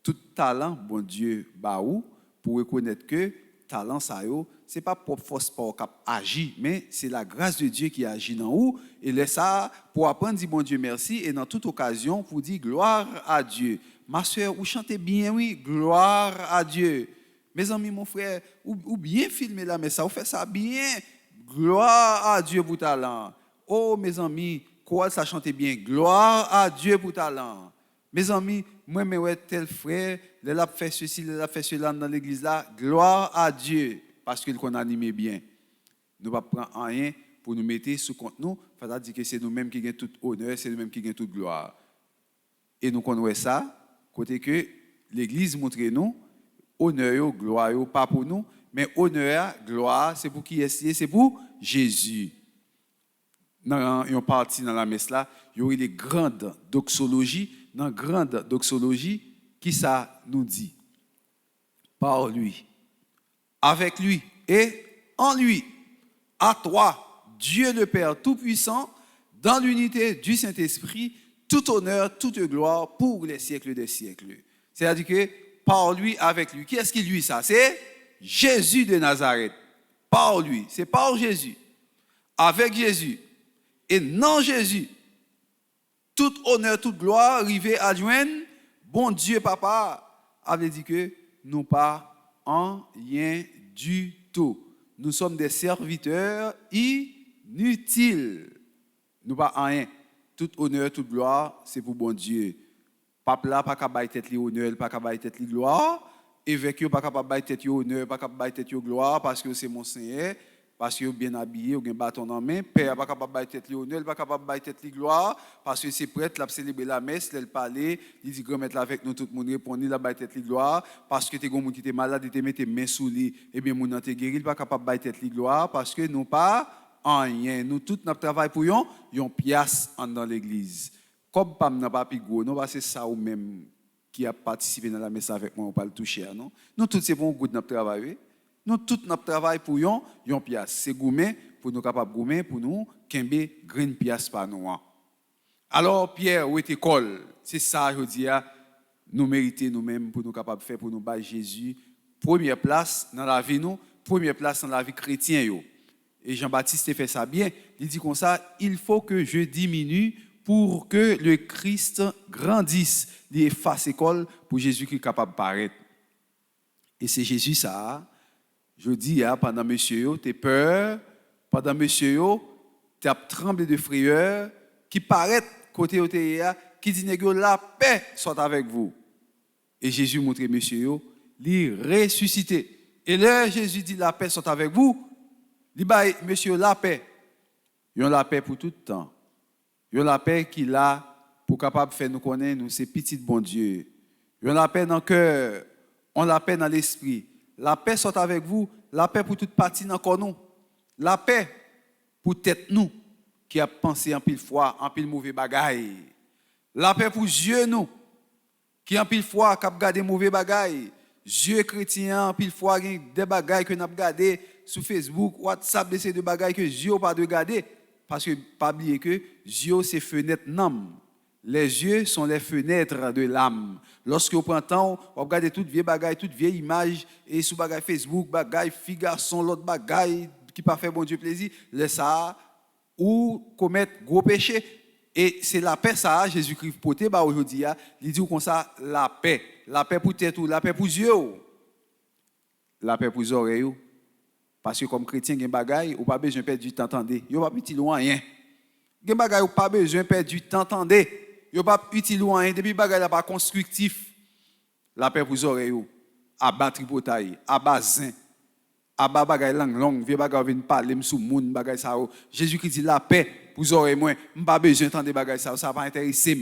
tout talent bon Dieu baou pour reconnaître que talent ça yo c'est pas propre force pour cap agir mais c'est la grâce de Dieu qui agit dans vous et laisse ça pour apprendre dire bon Dieu merci et dans toute occasion pour dire gloire à Dieu. Ma soeur vous chantez bien oui, gloire à Dieu. Mes amis mon frère ou bien filmer là mais ça vous fait ça bien. Gloire à Dieu pour talent. Oh mes amis, quoi ça chante bien. Gloire à Dieu pour talent. Mes amis, moi mais ouais tel frère, il a fait ceci, il a fait cela dans l'église là. Gloire à Dieu parce qu'il qu'on anime bien. Nous pas prendre rien pour nous mettre sous compte nous, faut dire que c'est nous-mêmes qui gagnons tout honneur, c'est nous-mêmes qui gagnons toute gloire. Et nous connaissons ça côté que l'église montre nous honneur, gloire pas pour nous, mais honneur, gloire, c'est pour qui est, c'est pour Jésus. Dans une partie dans la messe là, il y aurait les grandes doxologies. Dans grande doxologie, qui ça nous dit? Par lui, avec lui et en lui, à toi, Dieu le Père Tout-Puissant, dans l'unité du Saint-Esprit, tout honneur, toute gloire pour les siècles des siècles. C'est-à-dire que par lui, avec lui. Qui est-ce qui lui ça? C'est Jésus de Nazareth. Par lui, c'est par Jésus. Avec Jésus. Et non Jésus. Tout honneur, toute gloire, arriver à joindre, bon Dieu Papa, avait dit que nous pas rien du tout. Nous sommes des serviteurs inutiles. Nous pas rien. Tout honneur, toute gloire, c'est pour bon Dieu. Pape là, pas capable de tête honneur, pas capable de tête gloire. Évêque yo pas capable de tête honneur, pas capable de tête gloire parce que c'est mon Seigneur, parce que bien habillé, ou un bâton en main. Père pas capable de tête honneur, pas capable de tête gloire parce que c'est prêtre là célébrer la messe, il parler, il dit grand mettre avec nous tout le monde répondre la tête gloire parce que t'es gon monde qui était malade, te mettre main sous lui, et bien mon te guéri, pas capable de tête gloire parce que nous pas rien. Nous tout notre travail pour yon pièce dans l'église. Comme pas n'a pas pigo, non c'est ça ou même qui a participé dans la messe avec moi, on pas le toucher non. Nous tous c'est bon goût notre travail. Nous tout notre travail pour yon pièce. C'est gourmet pour nous capable gourmet pour nous kembe green pièce par nous. Alors Pierre ou était école, c'est ça je dis nous mériter nous-mêmes pour nous capable faire pour nous battre Jésus première place dans la vie nous, première place dans la vie chrétienne yo. Et Jean-Baptiste fait ça bien, il dit comme ça, il faut que je diminue pour que le Christ grandisse. Il efface école pour Jésus qui est capable de paraître. Et c'est Jésus ça. Je dis, pendant monsieur, tu as peur, pendant monsieur, tu as tremblé de frayeur, qui paraît côté OTEA, qui dit, la paix soit avec vous. Et Jésus montre monsieur, il ressuscité. Et là, Jésus dit, la paix soit avec vous. Il dit, monsieur, la paix. Ils ont la paix pour tout le temps. Ils ont la paix qu'il a pour capable faire nous connaître, nous, ces petits bon Dieu. Ils ont la paix dans le cœur, on la paix dans l'esprit. La paix soit avec vous, la paix pour toute partie dans corps nous. La paix pour tête nous, qui a pensé en pile fois, en pile mauvais bagaille. La paix pour Dieu nous, qui en pile fois, qui a gardé mauvais bagaille. Dieu chrétien, en pile fois, des bagailles que nous avons gardé sur Facebook, WhatsApp, des bagailles que Dieu n'a pas de regarder. Parce que, pas oublier que Dieu, c'est fenêtre n'âme. Les yeux sont les fenêtres de l'âme. Lorsque vous prenez le temps, vous regardez toutes vieilles bagailles, toutes vieilles images, et sous bagaille Facebook, bagaille, filles, garçons, l'autre bagaille, qui pas fait bon Dieu plaisir, laisse ça, ou commettre gros péché. Et c'est la paix, ça, Jésus-Christ porté, aujourd'hui, il dit comme ça, la paix pour tête ou la paix pour Dieu, la paix pour les oreilles. Parce que comme chrétien, il y a des bagailles, ou pas besoin de perdre du temps, attendez. Il n'y a pas petit loin rien. Il y a des bagailles, ou pas besoin de perdre du temps, attendez. Il n'y a pas petit loin rien. Depuis les bagailles, pas constructif. La paix pour les oreilles, à bas tripotaille, à bas zin, à bas bagaille langue, vieux bagaille viennent parler, sous moun, bagaille ça. Jésus-Christ dit la paix pour les oreilles, moi. Je n'ai pas besoin d'entendre des bagailles ça, ça va pas intéresser.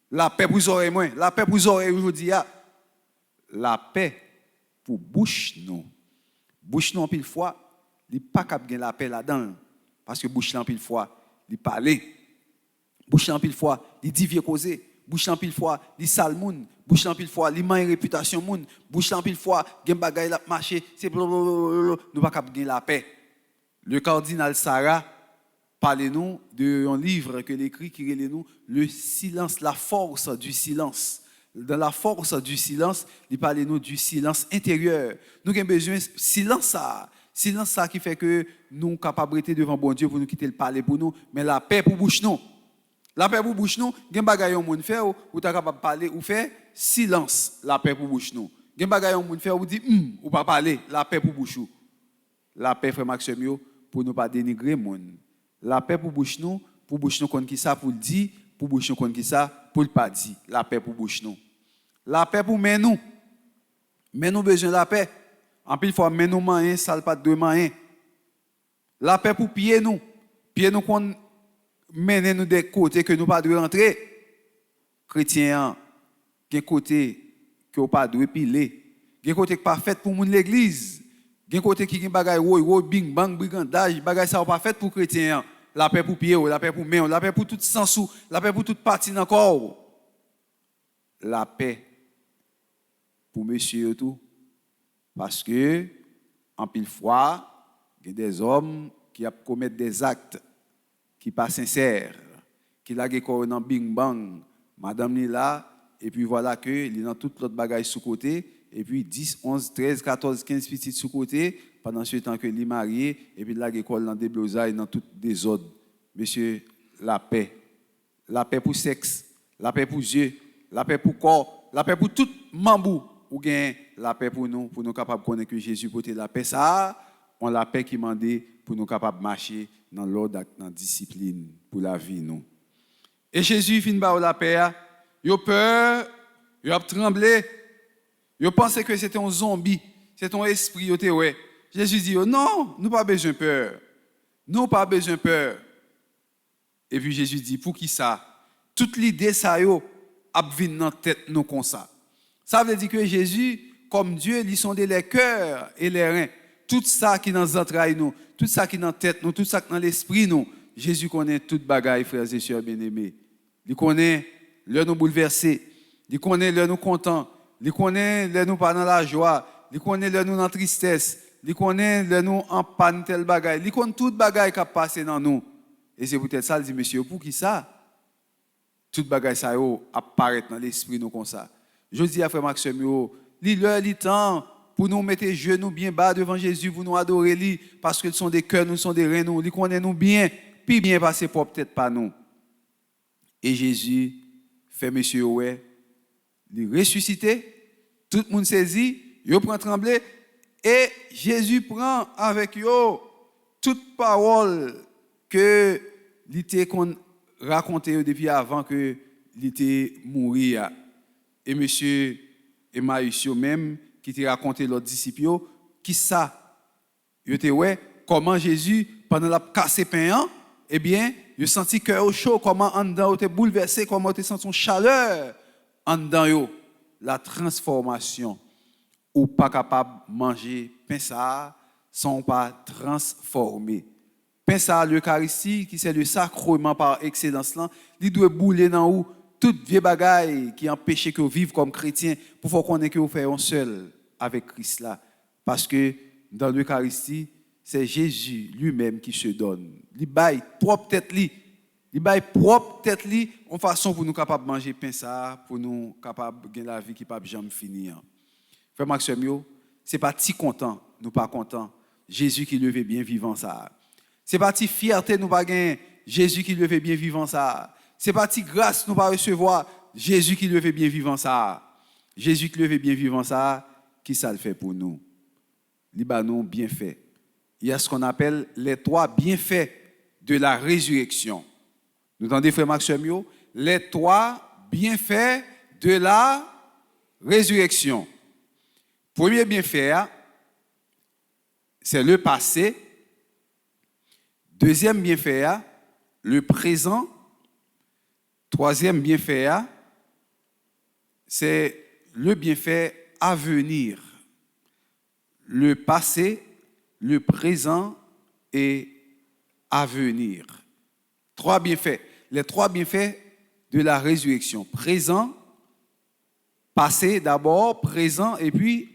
La paix pour les oreilles, moi. La paix pour les oreilles, aujourd'hui, la paix pour bouche, non. Bouche non pile fois, il pas capable gagner la paix là-dedans parce que bouche non pile fois, il parle. Bouche non pile fois, il dit vieux causer. Bouche non pile fois, il sale moun. Bouche non pile fois, il manque réputation moun. Bouche non pile fois, gen bagay la marché, c'est nous pas capable gagner la paix. Le cardinal Sarah parle-nous d'un livre que l'écrit qui relève nous le silence, la force du silence. Dans la force du silence, il parle nous du silence intérieur. Nous avons besoin de silence ça qui fait que nous sommes capables de devant bon Dieu pour nous quitter le parler pour nous, mais la paix pour bouche nous. La paix pour bouche nous, gen bagay yon moun faire ou ta capable parler ou faire silence, la paix pour bouche nous. Gen bagay yon moun faire ou dit ou pas parler, la paix pour bouche nous. La paix frère Maxime pour nous pas dénigrer moun. La paix pour bouche nous kon qui ça pour le dire, pour bouche nous kon qui ça pour le pas dire. La paix pour bouche nous. La paix pour main nous. Mais nous besoin de la paix. En pile fois main nous main sale pas de main. La paix pour pied nous qu'on mène nous des côtés que nous pas de rentrer. Chrétien, gen côté que pas de piler. Gen côté pas fait pour moun l'église. Gen côté qui gen bagay woy bing bang brigandage, bagay ça pas fait pour chrétien. La paix pour pied, la paix pour main, la paix pour tout sens, la paix pour toute partie dans corps. La paix pour monsieur tout. Parce que, en pile fois, il y a des hommes qui commettent des actes qui ne sont pas sincères, qui la corps dans bing bang, madame est là, et puis voilà que il y a tout l'autre bagage sous côté, et puis 10, 11, 13, 14, 15 petites sous côté, pendant ce temps que il est marié, et puis la école dans des blosailles, dans tout désordre. Monsieur, la paix pour sexe, la paix pour Dieu, la paix pour corps, la paix pour tout membre ou gain la paix pour nous capables de connaître que Jésus portait la paix. Ça, on la paix qui demandait pour nous capables de marcher dans l'ordre, dans la discipline pour la vie. Nous. Et Jésus finit par la paix. Il a peur, il a tremblé. Il pensait que c'était un zombie, c'est un esprit. Ouais. Jésus dit, non, nous pas besoin de peur. Nous pas besoin de peur. Et puis Jésus dit, pour qui ça? Toute l'idée, ça a venir dans la tête nous comme ça. Ça veut dire que Jésus, comme Dieu, il sonde les cœurs et les reins. Tout ça qui est dans les entrailles, nous, tout ça qui est dans la tête, nous, tout ça qui est dans l'esprit, nous. Jésus connaît toute bagaille, frères et sœurs bien-aimés. Il connaît le nous bouleversés. Il connaît le nous contents. Il connaît le nous pas dans la joie. Il connaît le nous dans la tristesse. Il connaît le nous en panne tel bagaille. Il connaît toute bagaille qui a passé dans nous. Et c'est peut-être ça, il dit, monsieur, pour qui ça? Toute bagaille ça apparaît dans l'esprit nous comme ça. Je dis à frère Maxime, l'heure, temps pour nous mettre les genoux bien bas devant Jésus, pour nous adorer lui, parce que ce sont des cœurs, nous sont des reins, nous, ils connaissent nous bien, puis bien passer pour peut-être pas nous. Et Jésus fait monsieur ouais, il ressuscité, tout le monde saisit, il prend trembler, et Jésus prend avec eux toute parole que l'ité qu'on racontait depuis avant que l'ité mourir. Et monsieur Emmaüs même qui t'a raconté l'autre disciple qui ça il était ouais comment Jésus pendant la cassé pain eh bien il senti cœur chaud comment en dedans était bouleversé comment il senti son chaleur en dedans yo la transformation ou pas capable manger pain ça sans pas transformer pain ça l'eucharistie qui c'est le sacrement par excellence là il doit bouler dans où toute vieille bagaille qui empêche que vous vivez comme chrétien pour faire connaître que vous faites un seul avec Christ là. Parce que dans l'Eucharistie, c'est Jésus lui-même qui se donne. Il baille propre tête li. Il baille propre tête li en façon pour nous capables de manger pain ça, pour nous capables de gagner la vie qui pas jamais finir. Frère Maxime, c'est pas si content, nous pas content. Jésus qui levait bien vivant ça. C'est pas si fierté nous pas gagner. Jésus qui levait bien vivant ça. C'est pas si grâce nous pas recevoir Jésus qui levait bien vivant ça. Jésus qui levait bien vivant ça, qui ça le fait pour nous? Il ba nous bien fait. Il y a ce qu'on appelle les trois bienfaits de la résurrection. Nous entendez frère Maxime, les trois bienfaits de la résurrection. Premier bienfait, c'est le passé. Deuxième bienfait, le présent. Troisième bienfait, c'est le bienfait à venir. Le passé, le présent et à venir. Trois bienfaits. Les trois bienfaits de la résurrection. Présent, passé d'abord, présent et puis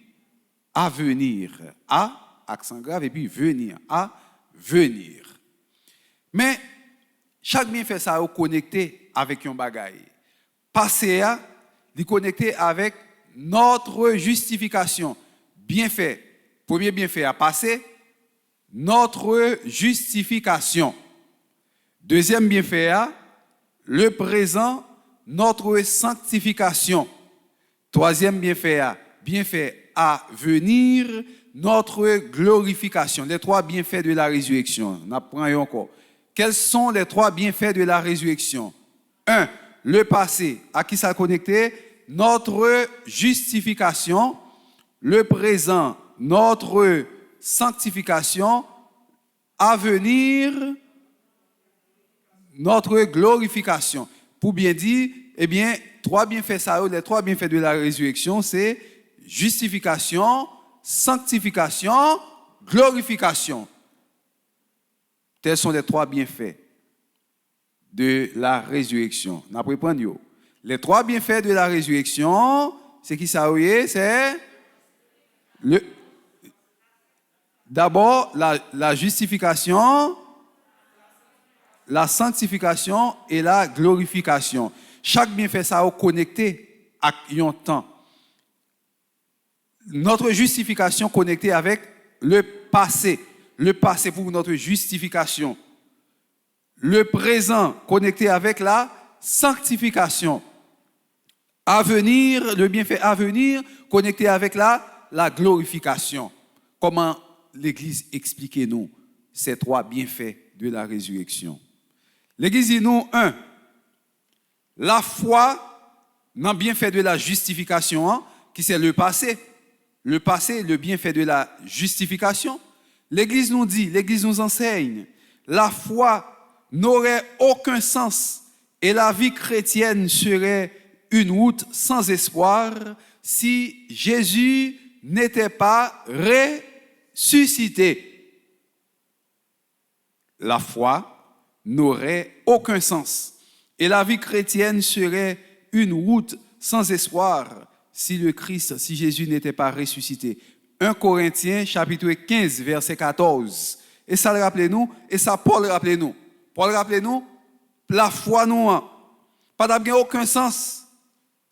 à venir. À, accent grave, et puis venir. À venir. Mais chaque bienfait, ça est connecté avec un bagaille. Passé, il est connecté avec notre justification. Bienfait. Premier bienfait à passer, notre justification. Deuxième bienfait, le présent, notre sanctification. Troisième bienfait à venir, notre glorification. Les trois bienfaits de la résurrection. On apprend encore. Quels sont les trois bienfaits de la résurrection? 1. Le passé. À qui ça connecté? Notre justification. Le présent, notre sanctification. À venir, notre glorification. Pour bien dire, eh bien, trois bienfaits, ça, les trois bienfaits de la résurrection, c'est justification, sanctification, glorification. Tels sont les trois bienfaits de la résurrection. On apprend prendre. Les trois bienfaits de la résurrection, c'est qui ça? C'est d'abord la justification, la sanctification et la glorification. Chaque bienfait ça est connecté à un temps. Notre justification connectée avec le passé. Le passé pour notre justification. Le présent connecté avec la sanctification. À venir, le bienfait à venir, connecté avec la glorification. Comment l'Église explique-nous ces trois bienfaits de la résurrection? L'Église dit nous, la foi dans le bienfait de la justification, qui c'est le passé, le bienfait de la justification. L'Église nous dit, l'Église nous enseigne, la foi n'aurait aucun sens et la vie chrétienne serait une route sans espoir si Jésus n'était pas ressuscité. La foi n'aurait aucun sens et la vie chrétienne serait une route sans espoir si Jésus n'était pas ressuscité. 1 Corinthiens chapitre 15 verset 14. Et ça le rappelez-nous, et ça Paul rappelez-nous. Paul rappelez-nous, la foi nous pas d'avoir aucun sens.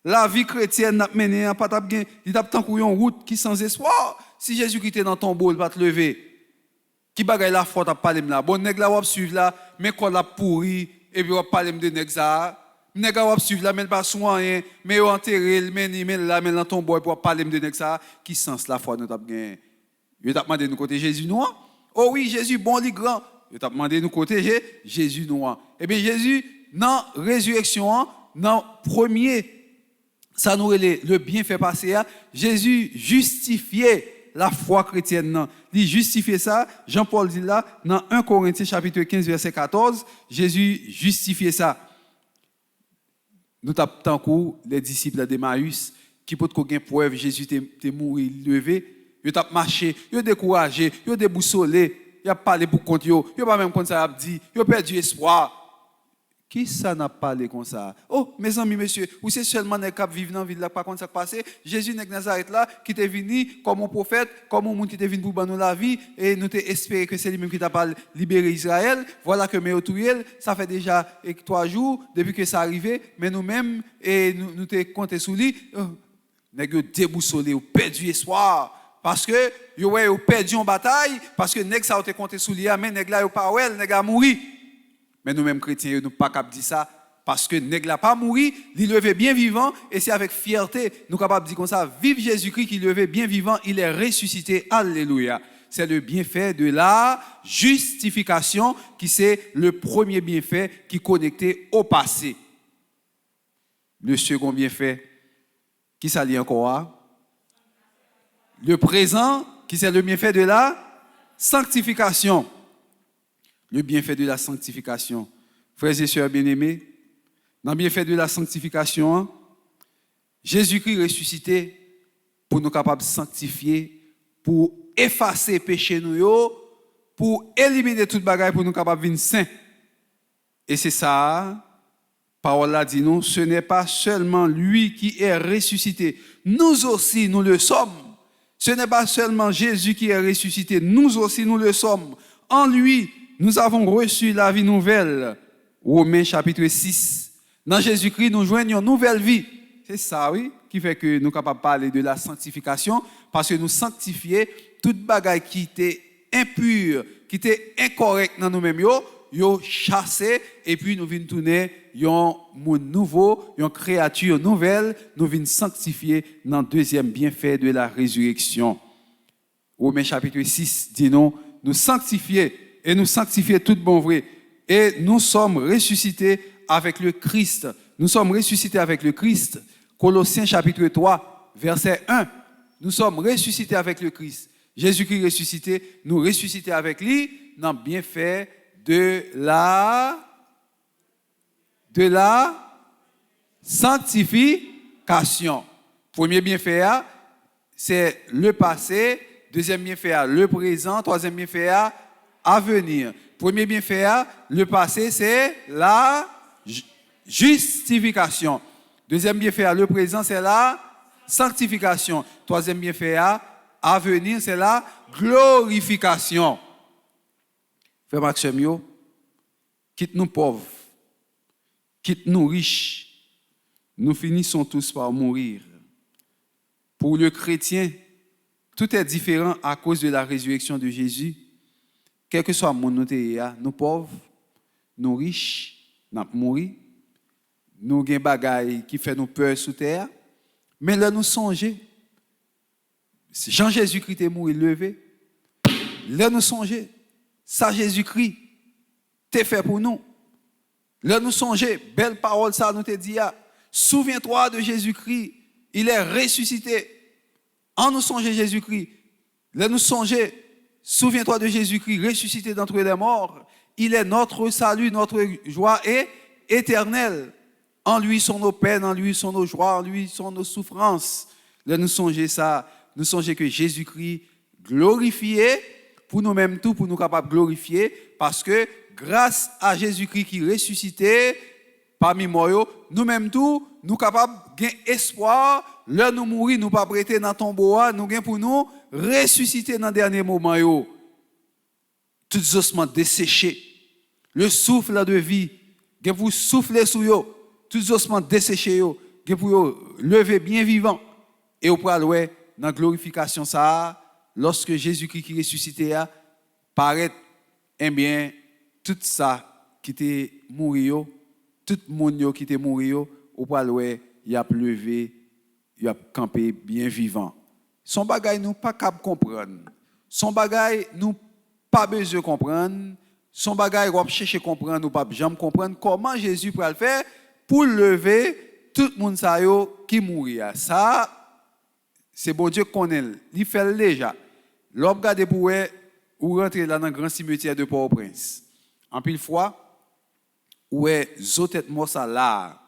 La vie chrétienne n'a mené pas d'avoir il t'a tant une route qui sans espoir. Si Jésus-Christ est dans ton bol, va te lever. Qui bagaille la foi t'a parler là. Bon nèg la va suivre là, mais quoi la pourri et puis va parler de nèg ça. Nèg va suivre là, mais pas soin mais enterrer, mais là, mais dans ton boy pour parler de nèg ça. Qui sens la foi nous t'a gagné. Il t'a demandé nous côté Jésus nous. Oh oui, Jésus bon li grand. Il t'a demandé nous côté Jésus nous. Eh bien Jésus dans résurrection, dans premier ça nous le bienfait passé, Jésus justifiait la foi chrétienne. Il justifiait ça, Jean-Paul dit là, dans 1 Corinthiens chapitre 15, verset 14, Jésus justifiait ça. Nous avons les disciples d'Emmaüs qui peuvent avoir preuve Jésus est mort, levé, ils ont marché, ils ont découragé, ils ont déboussolé, ils ont parlé pour compte, ils n'ont pas même comme ça dit, ils ont perdu espoir. Qui ça n'a parlé comme ça? Oh, mes amis, monsieur, ou c'est seulement les cap vivant dans la ville là, pas comme ça passé. Jésus n'est Nazareth là, qui est venu comme un prophète, comme un monde qui est venu pour nous la vie, et nous espérons que c'est lui-même qui t'a pas libéré Israël. Voilà que Méoturiel, ça fait déjà 3 jours depuis que ça arrivé, mais nous-mêmes, et nous t'es compté sous lui, nous avons déboussolé, ou perdu espoir. Parce que, nous avons perdu en bataille, parce que nous avons compté sous lui, mais nous avons pas oué, nous avons mouru. Mais nous-mêmes chrétiens, nous ne pouvons pas dire ça parce que nèg n'a pas mouru, il levé bien vivant et c'est avec fierté nous sommes capables de dire comme ça, vive Jésus-Christ qui levé bien vivant, il est ressuscité. Alléluia. C'est le bienfait de la justification qui c'est le premier bienfait qui est connecté au passé. Le second bienfait qui s'allie encore à le présent qui c'est le bienfait de la sanctification. Le bienfait de la sanctification. Frères et sœurs bien-aimés, dans le bienfait de la sanctification, Jésus-Christ ressuscité pour nous capables de sanctifier, pour effacer péché nous, pour éliminer toute bagaille pour nous capables de venir saints. Et c'est ça, parole là dit nous, ce n'est pas seulement lui qui est ressuscité, nous aussi nous le sommes. Ce n'est pas seulement Jésus qui est ressuscité, nous aussi nous le sommes. En lui, nous avons reçu la vie nouvelle. Romains chapitre 6. Dans Jésus-Christ, nous joignons une nouvelle vie. C'est ça, oui, qui fait que nous sommes capables de parler de la sanctification, parce que nous sanctifions toute bagaille qui était impure, qui était incorrecte dans nous-mêmes, yo chassé, et puis nous venons tourner un monde nouveau, une créature nouvelle, nous venons sanctifier dans le deuxième bienfait de la résurrection. Romains chapitre 6 dit nous sanctifier et nous sanctifier tout bon vrai. Et nous sommes ressuscités avec le Christ. Nous sommes ressuscités avec le Christ. Colossiens chapitre 3, verset 1. Nous sommes ressuscités avec le Christ. Jésus-Christ ressuscité, nous ressuscités avec lui dans le bienfait de la sanctification. Premier bienfait, c'est le passé. Deuxième bienfait, le présent. Troisième bienfait, à venir. Premier bienfait, le passé, c'est la justification. Deuxième bienfait, le présent, c'est la sanctification. Troisième bienfait, à venir, c'est la glorification. Frère Maxime, quitte-nous pauvres, quitte-nous riches, nous finissons tous par mourir. Pour le chrétien, tout est différent à cause de la résurrection de Jésus. Quel que soit le monde, nous pauvres, nous riches, nous mourons. nous avons des bagailles qui font nous peur sous terre, mais là nous songeons, Jean Jésus-Christ est mort, levé. Là nous songeons, ça Jésus-Christ t'est fait pour nous. Là nous songeons, belle parole ça nous te dit, souviens-toi de Jésus-Christ, il est ressuscité. En nous songeant Jésus-Christ, là nous songeons, souviens-toi de Jésus-Christ, ressuscité d'entre les morts. Il est notre salut, notre joie et éternelle. En lui sont nos peines, en lui sont nos joies, en lui sont nos souffrances. Là nous songeons ça, nous songeons que Jésus-Christ glorifié, pour nous-mêmes tout, pour nous capables de glorifier, parce que grâce à Jésus-Christ qui ressuscité parmi moi, nous-mêmes tout, nous capables de gagner espoir. Là nous mourir, nous pas prêter dans tombeau, nous gain pour nous ressusciter dans le dernier moment yo. Tout ossements desséchés. Le souffle de vie, gain pour souffler sur yo. Tous ossements desséchés yo, gain pour yo lever bien vivant et au pral ouais dans glorification ça lorsque Jésus-Christ qui ressuscité a paraît eh bien tout ça qui était mort yo, tout monde yo qui était mort yo au pral ouais il a levé, il a campé bien vivant. Son bagay nous pas capable comprendre. Son bagay nous pas besoin comprendre. Son bagay on chercher comprendre nous pas jamais comprendre comment Jésus peut le faire pour lever tout le monde ça yo qui mourir. Ça c'est bon Dieu connaît, il fait déjà. L'homme regarde pour ou rentrer là dans le grand cimetière de Port-au-Prince. En pile fois où est zotet mort ça là.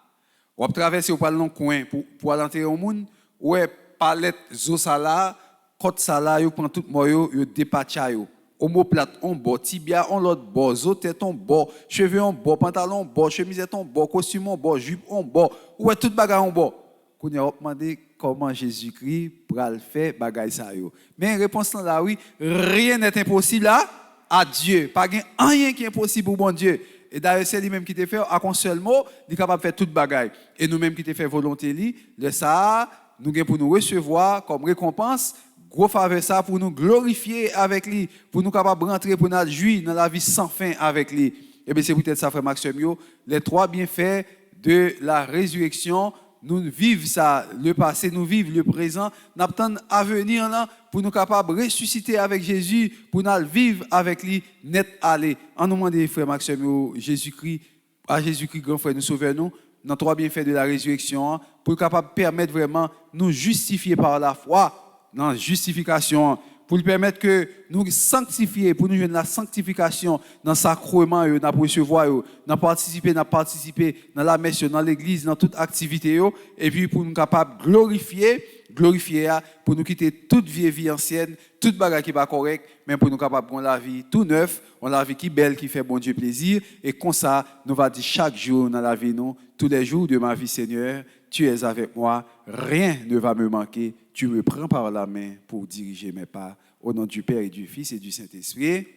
On traverser au long coin pour aller enterrer au monde où est palette zo ça là, côte ça là, yo prend tout moyo, yo dépacha yo. Omoplate on bord, tibia on l'autre bord, zotet on bord, cheveux on bord, pantalon on bord, chemisette on bord, costume on bord, jupe on bord. Où est tout bagage on bord. Qu'on a demandé comment Jésus-Christ pral faire bagay ça yo. Mais réponse là oui, rien n'est impossible à Dieu. Pas rien qui est impossible pour bon Dieu. Et d'ailleurs c'est lui-même qui te fait à un seul mot, il est capable de faire toute bagay. Et nous-mêmes qui te fait volonté li, de ça nous gain pour nous recevoir comme récompense gros faveur ça pour nous glorifier avec lui, pour nous capable rentrer pour nous jouir dans la vie sans fin avec lui. Et bien c'est peut-être ça frère Maxime yo, les trois bienfaits de la résurrection. Nous vivons ça, le passé, nous vivons le présent, nous attendons à venir là pour nous capables de ressusciter avec Jésus, pour nous vivre avec lui, net aller. En nous demandant, frère Maxime, Jésus-Christ, à Jésus-Christ, grand frère, nous sauvons-nous, dans trois bienfaits de la résurrection, pour capable permettre vraiment nous justifier par la foi, dans la justification, pour permettre que nous sanctifier, pour nous jouer la sanctification dans le sacrement, dans le recevoir, dans participer dans la messe, dans l'église, dans toute activité, et puis pour nous capables de glorifier, pour nous quitter toute vieille vie ancienne, toute bagarre qui n'est pas correcte, mais pour nous capables de la vie tout neuf, on la vie qui est belle, qui fait bon Dieu plaisir, et comme ça, nous va dire chaque jour dans la vie, nous, tous les jours de ma vie, Seigneur, tu es avec moi, rien ne va me manquer. Tu me prends par la main pour diriger mes pas. Au nom du Père et du Fils et du Saint-Esprit.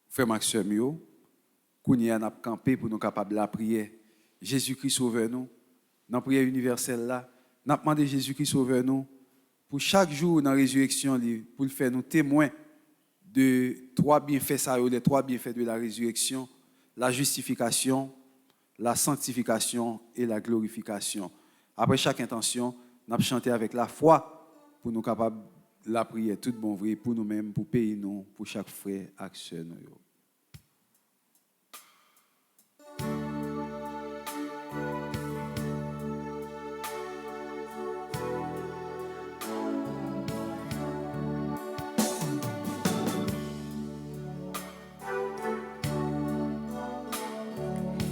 Frère Maxime, nous avons campé pour nous capables de la prière. Jésus-Christ sauve-nous. Dans la prière universelle, là, nous avons demandé Jésus-Christ sauve-nous pour chaque jour dans la résurrection, pour faire nous témoins de trois bienfaits, les trois bienfaits de la résurrection, la justification, la sanctification et la glorification. Après chaque intention, nous avons chanté avec la foi pour nous capables de la prière, tout bon vrai, pour nous-mêmes, pour payer nous, pour chaque frère, action.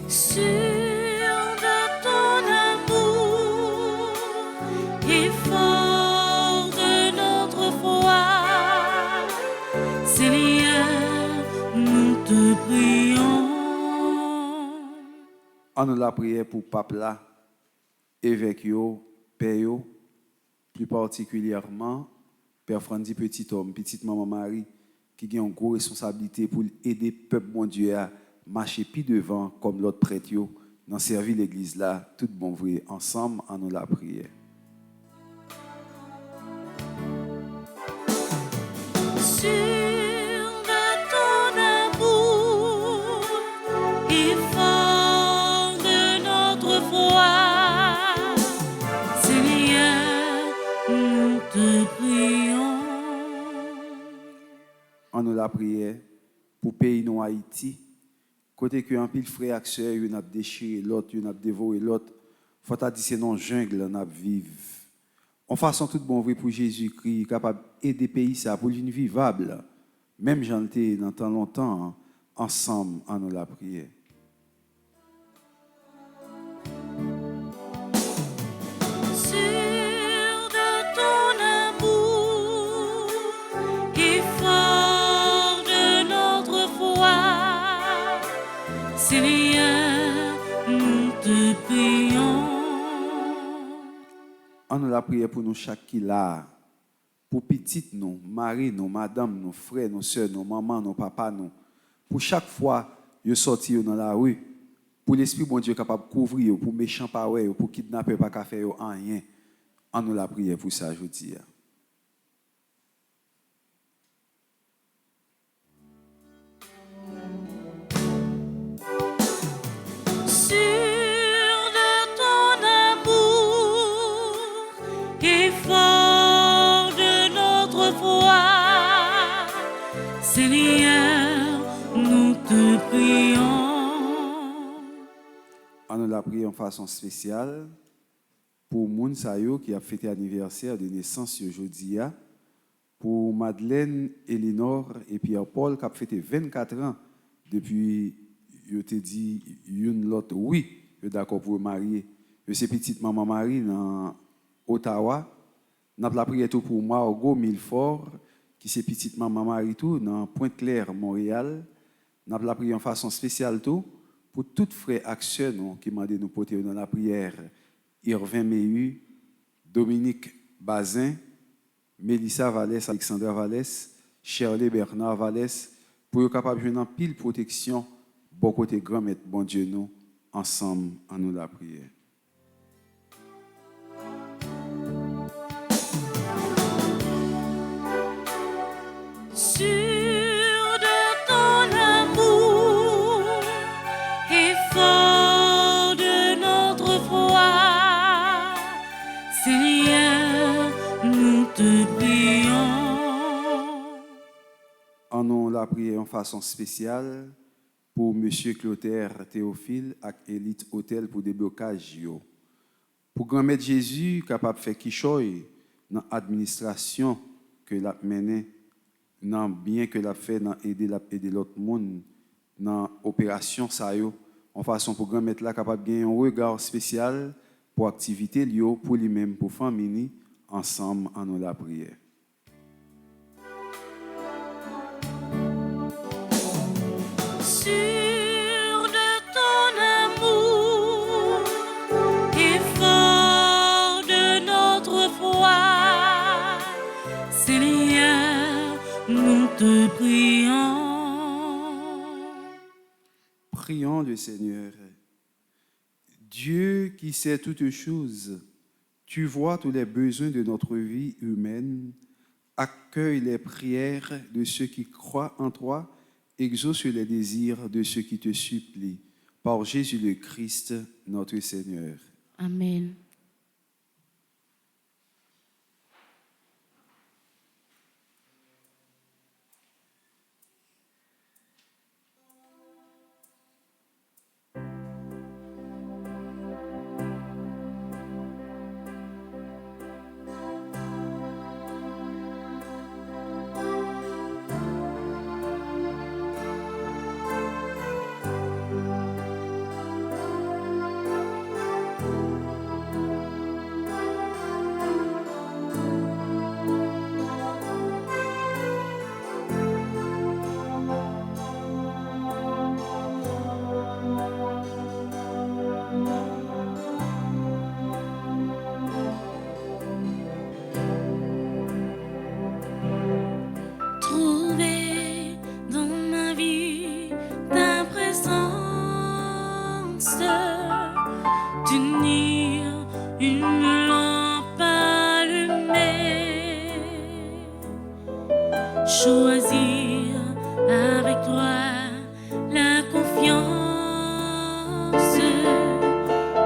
Sûr de ton amour et fort de notre foi, Seigneur, nous te prions. En nous la prière pour Pape là, évêque yo, père yo, plus particulièrement Père Frandy petit homme, petite maman Marie, qui a une grosse responsabilité pour aider le peuple bon Dieu à marcher plus devant comme l'autre prêtre yo, dans servir l'église là, tout bon vrai, ensemble en nous la prière. te prions. En nous la prière pour pays nous Haïti, côté que un pile frère et sœur, yon a déchiré l'autre, yon a dévoré l'autre, faut ta dire c'est non jungle n'a vivre. En façon tout bon vrai pour Jésus-Christ capable aider pays ça pour une vivable. Même j'en étais dans tant longtemps ensemble en nous la prière. Sûr de ton amour et fort de notre foi, Seigneur, nous te prions. En nous la prière pour nous chaque qui là, pour petites nous, mari nous, madame nous, frères nous, sœurs nous, maman nous, papa nous, pour chaque fois yo sorti dans la rue, pour l'esprit bon Dieu capable de couvrir, pour méchant pas ouais, pour kidnapper pas qu'à faire rien. En nous la prière pour ça aujourd'hui. Sûr de ton amour et fort de notre foi, Seigneur, nous te prions. En nous la prière en façon spéciale pour moun sa yo qui a fêté anniversaire de naissance aujourd'hui, pour Madeleine, Elinor et Pierre-Paul qui a fêté 24 ans depuis yo te dit une l'autre oui, yo d'accord pour marier. Yo c'est petite maman Marie dans Ottawa. N'a la prière tout pour Margot Milfort qui c'est petite maman Marie tout dans Pointe-Claire, Montréal. N'a la prière en façon spéciale tout pour toutes frères actions qui m'ont nous porter dans la prière. Irvin Mehu, Dominique Bazin, Mélissa Vallès, Alexandra Vallès, Shirley Bernard Vallès, pour être capable de jouer dans pile protection, bon côté grand maître, bon Dieu nous, ensemble en nous la prière. Sûr de ton amour et fort de notre foi, Seigneur, nous te prions. En nous la prière en façon spéciale pour M. Clotaire Théophile et Elite Hôtel pour déblocage. Pour grand maître Jésus, capable de faire kichoy dans l'administration que l'a mené, dans bien que l'a fait dans aider l'autre monde dans opération ça yo, en façon pour grand maître là capable de gagner un regard spécial pour activité liée pour lui-même pour famille ensemble en nous la prière. Sûr de ton amour et fort de notre foi, Seigneur, nous te prions. Prions le Seigneur. Dieu qui sait toutes choses, tu vois tous les besoins de notre vie humaine, accueille les prières de ceux qui croient en toi, exauce les désirs de ceux qui te supplient. Par Jésus le Christ, notre Seigneur. Amen. Trouver dans ma vie ta présence, tenir une lampe allumée, choisir avec toi la confiance,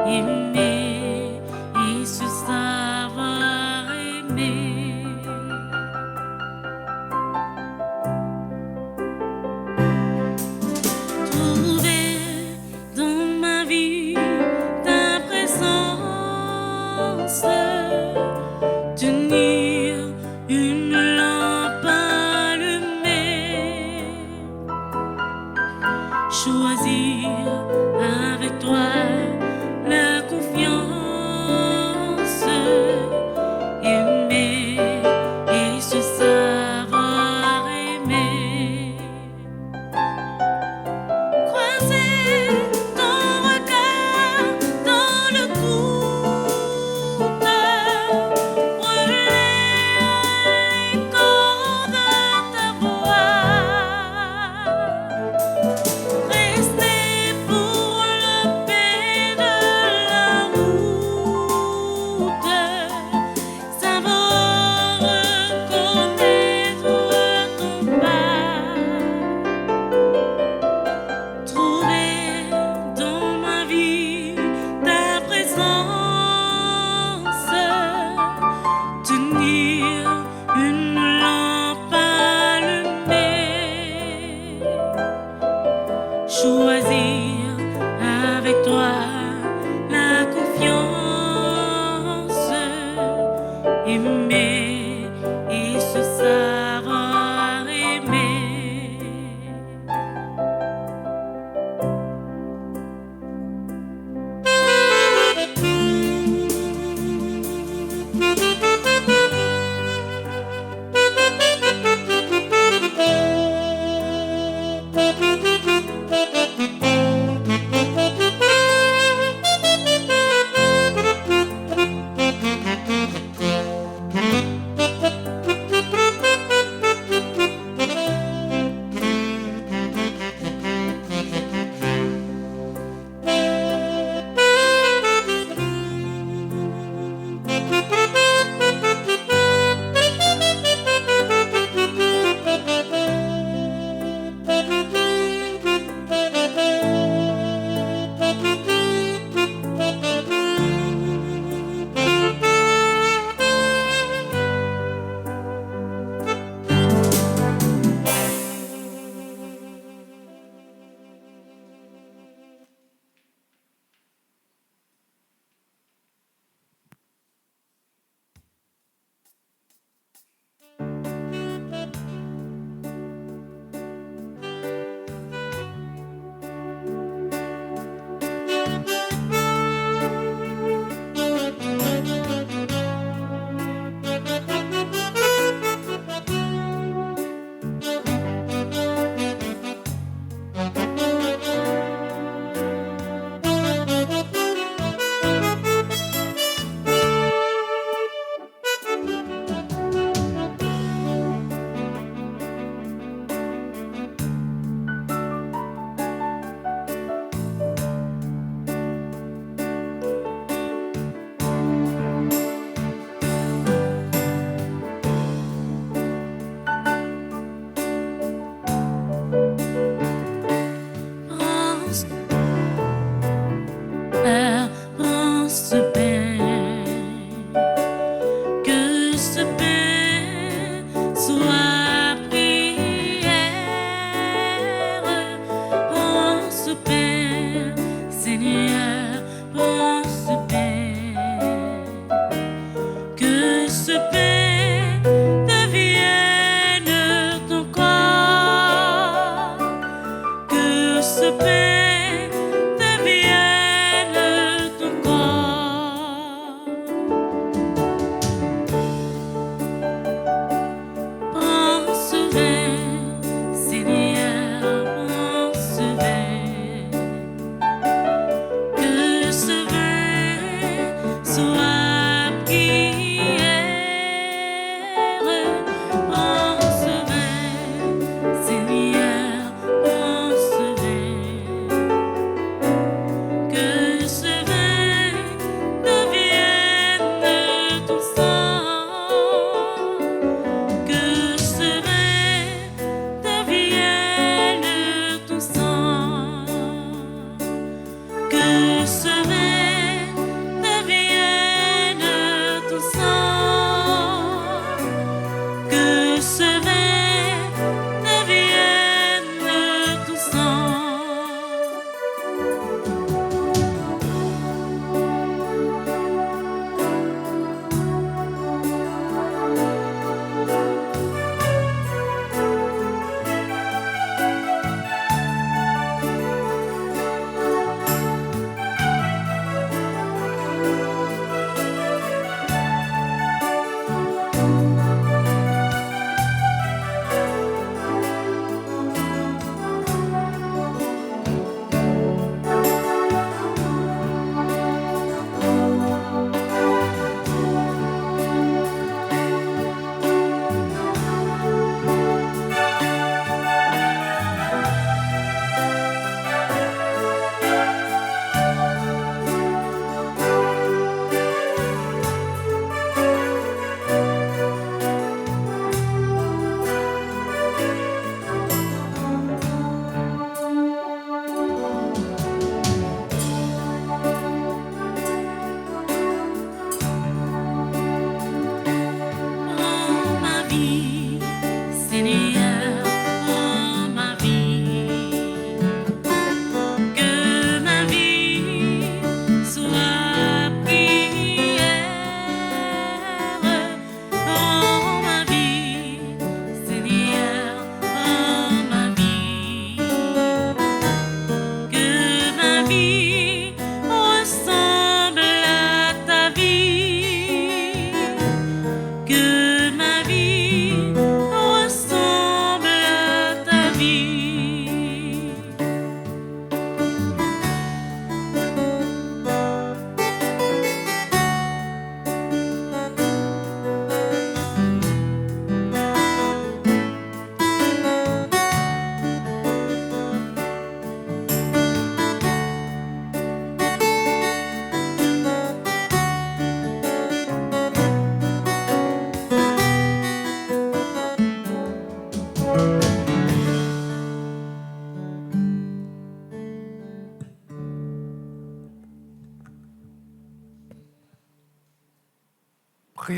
aimer et se savoir aimer.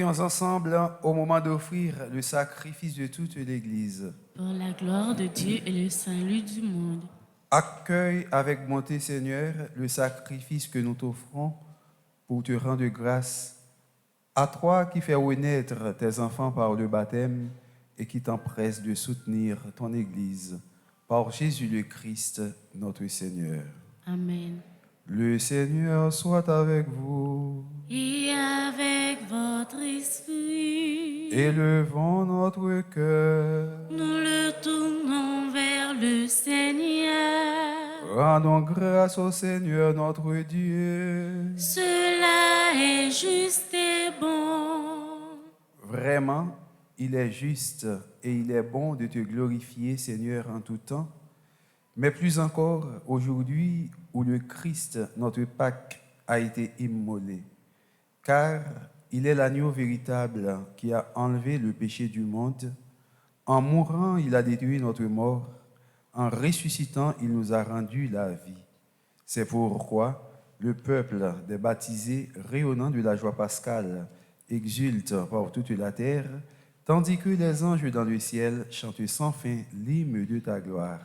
Prions ensemble au moment d'offrir le sacrifice de toute l'Église. Pour la gloire de Dieu et le salut du monde. Accueille avec bonté, Seigneur, le sacrifice que nous t'offrons pour te rendre grâce. À toi qui fais renaître tes enfants par le baptême et qui t'empresse de soutenir ton Église, par Jésus le Christ, notre Seigneur. Amen. Le Seigneur soit avec vous. Et avec votre esprit, Élevons notre cœur. nous le tournons vers le Seigneur. Rendons grâce au Seigneur notre Dieu. Cela est juste et bon. Vraiment, il est juste et il est bon de te glorifier, Seigneur, en tout temps, mais plus encore aujourd'hui où le Christ, notre Pâque, a été immolé, car il est l'agneau véritable qui a enlevé le péché du monde. En mourant, il a détruit notre mort. En ressuscitant, il nous a rendu la vie. C'est pourquoi le peuple des baptisés, rayonnant de la joie pascale, exulte par toute la terre, tandis que les anges dans le ciel chantent sans fin l'hymne de ta gloire.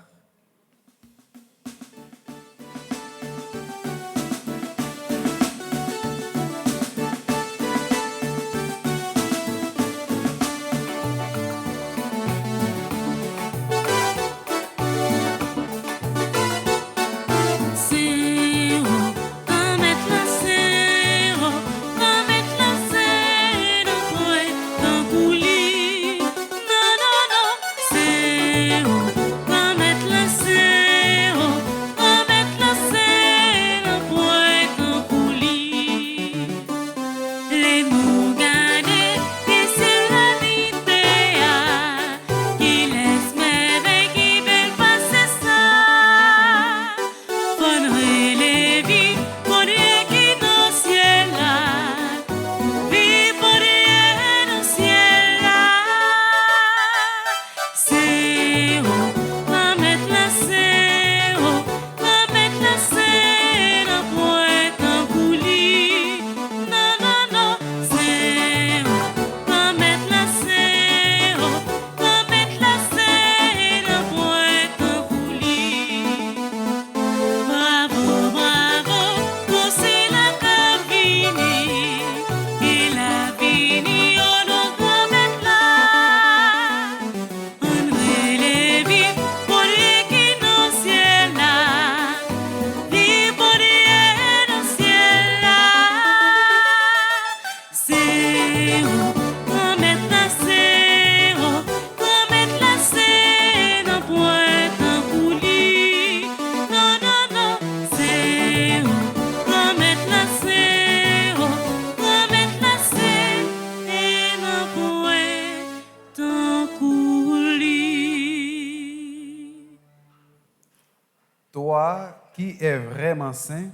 Toi qui es vraiment saint,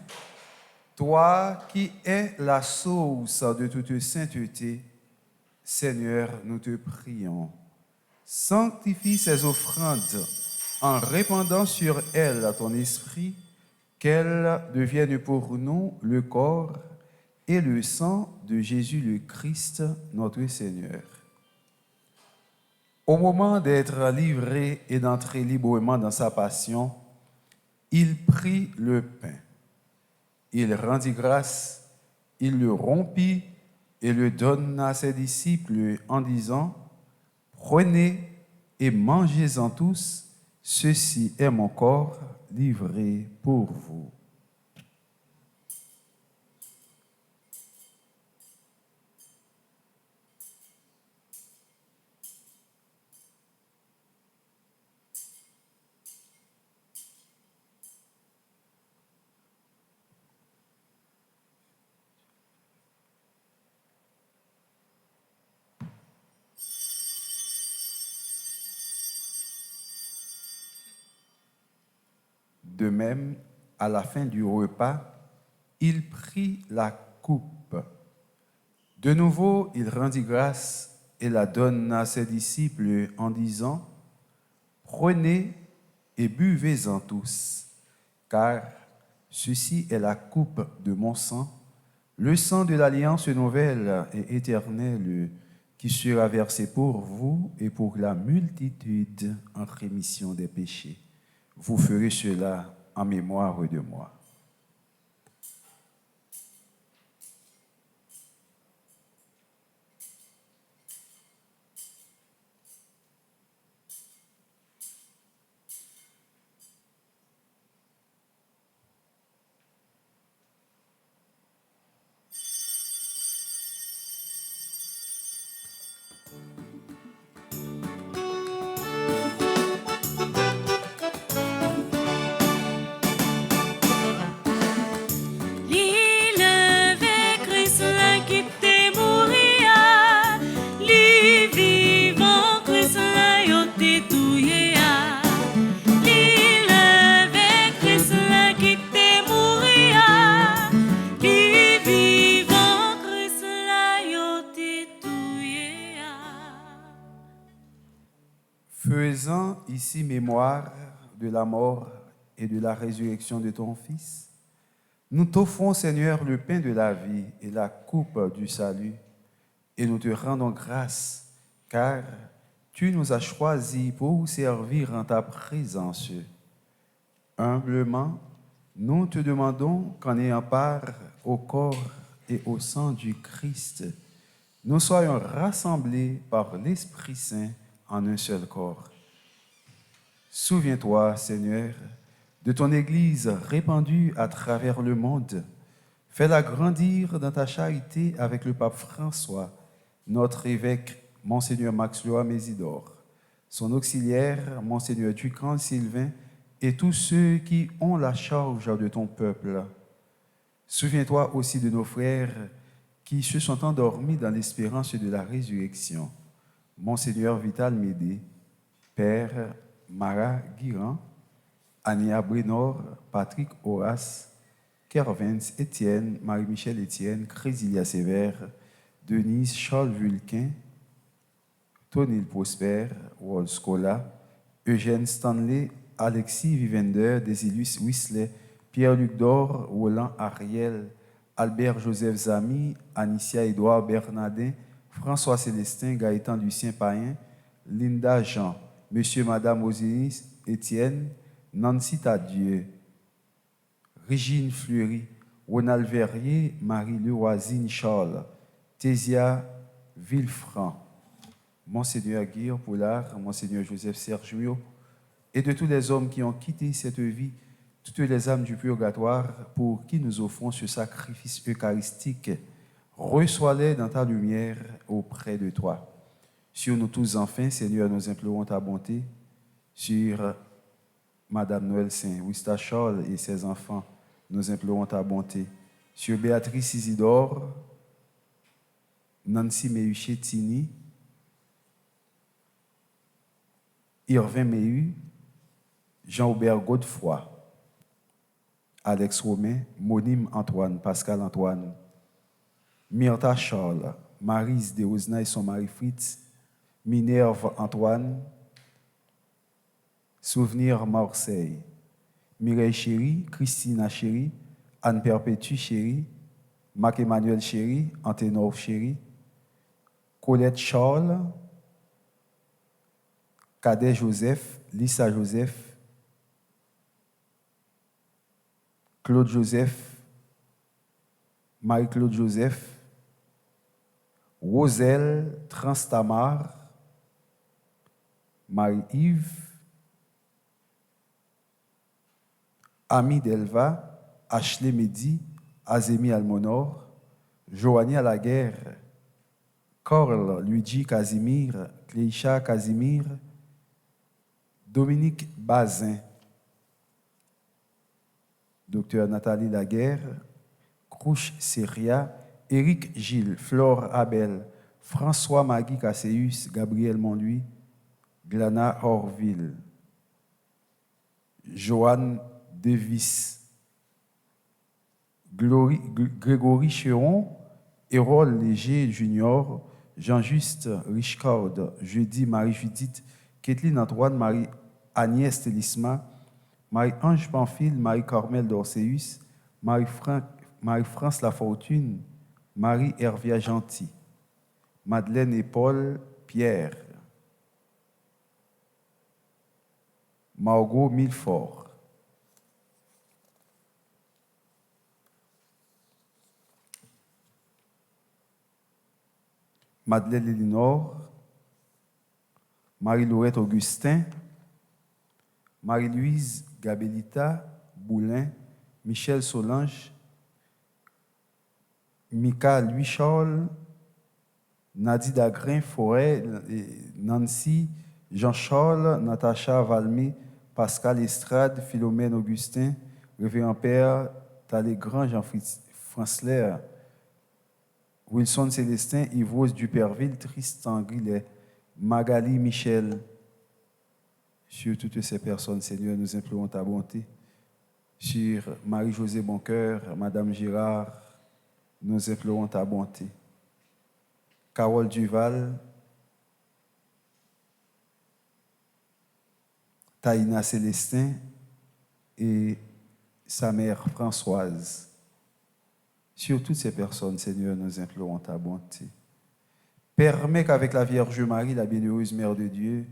toi qui es la source de toute sainteté, Seigneur, nous te prions. Sanctifie ces offrandes en répandant sur elles ton esprit, qu'elles deviennent pour nous le corps et le sang de Jésus le Christ, notre Seigneur. Au moment d'être livré et d'entrer librement dans sa passion, il prit le pain. Il rendit grâce, il le rompit et le donna à ses disciples en disant, « Prenez et mangez-en tous, ceci est mon corps livré pour vous. » De même, à la fin du repas, il prit la coupe. De nouveau, il rendit grâce et la donna à ses disciples en disant, « Prenez et buvez-en tous, car ceci est la coupe de mon sang, le sang de l'alliance nouvelle et éternelle qui sera versé pour vous et pour la multitude en rémission des péchés. Vous ferez cela en mémoire de moi. Faisant ici mémoire de la mort et de la résurrection de ton Fils, nous t'offrons, Seigneur, le pain de la vie et la coupe du salut, et nous te rendons grâce, car tu nous as choisis pour servir en ta présence. Humblement, nous te demandons qu'en ayant part au corps et au sang du Christ, nous soyons rassemblés par l'Esprit Saint en un seul corps. Souviens-toi, Seigneur, de ton Église répandue à travers le monde. Fais-la grandir dans ta charité avec le pape François, notre évêque, Monseigneur Max Loa Mésidor, son auxiliaire, Monseigneur Ducran Sylvain, et tous ceux qui ont la charge de ton peuple. Souviens-toi aussi de nos frères qui se sont endormis dans l'espérance de la résurrection. Monseigneur Vital Médé, Père Mara Guiran, Ania Brénor, Patrick Horace, Kervens Étienne, Marie-Michel Étienne, Crésilia Sévère, Denise Charles Vulquin, Tonil Prosper, Wall Scola, Eugène Stanley, Alexis Vivender, Désilus Whistler, Pierre-Luc Dor, Roland Ariel, Albert Joseph Zamy, Anicia Édouard Bernardin, François Célestin, Gaëtan Lucien Payen, Linda Jean, Monsieur Madame Osiris Étienne, Nancy Tadieu, Régine Fleury, Ronald Verrier, Marie Leroisine Charles, Tésia Villefranc, Monseigneur Guillaume Poulard, Monseigneur Joseph Sergio, et de tous les hommes qui ont quitté cette vie, toutes les âmes du purgatoire pour qui nous offrons ce sacrifice eucharistique, reçois-les dans ta lumière auprès de toi. Sur nous tous, enfin, Seigneur, nous implorons ta bonté. Sur Madame Noël Saint-Wista Charles et ses enfants, nous implorons ta bonté. Sur Béatrice Isidore, Nancy Méhuchet-Tini, Irvin Méhu, Jean-Aubert Godefroy, Alex Romain, Monime Antoine, Pascal Antoine, Myrtha Charles, Marise Deosna et son mari Fritz, Minerve Antoine, Souvenir Marseille, Mireille Chéri, Christina Chéri, Anne Perpétue Chéri, Marc-Emmanuel Chéri, Anténor Chéri, Colette Charles, Cadet Joseph, Lisa Joseph, Claude Joseph, Marie-Claude Joseph, Roselle Transtamar, Marie-Yves, Ami Delva, Ashley Mehdi, Azemi Almonor, Joanie Alaguerre, Corl Luigi Casimir, Cléisha Casimir, Dominique Bazin, Docteur Nathalie Laguerre, Crouche Seria, Éric Gilles, Flore Abel, François Magui Casséus, Gabriel Monluy, Glana Orville, Joanne Devis, Grégory Chéron, Hérole Léger Junior, Jean-Juste Richcard, Jeudi Marie-Judith, Kathleen Antoine, Marie-Agnès Télisma, Marie-Ange Pamphile, Marie-Carmel d'Orséus, Marie-France Lafortune, Marie Hervia Gentil, Madeleine et Paul Pierre, Margot Milfort, Madeleine Lélinor, Marie-Laurette Augustin, Marie-Louise Gabelita Boulin, Michel Solange, Mika Louis-Charles, Nadie Dagrin Forêt, Nancy, Jean-Charles, Natacha Valmy, Pascal Estrade, Philomène Augustin, Révérend Père Talleyrand, Jean-Franceler, Wilson Célestin, Yves Duperville, Tristan Grillet, Magali Michel. Sur toutes ces personnes, Seigneur, nous implorons ta bonté. Sur Marie-Josée Boncoeur, Madame Girard, nous implorons ta bonté. Carole Duval, Taïna Célestin et sa mère Françoise. Sur toutes ces personnes, Seigneur, nous implorons ta bonté. Permets qu'avec la Vierge Marie, la bienheureuse Mère de Dieu,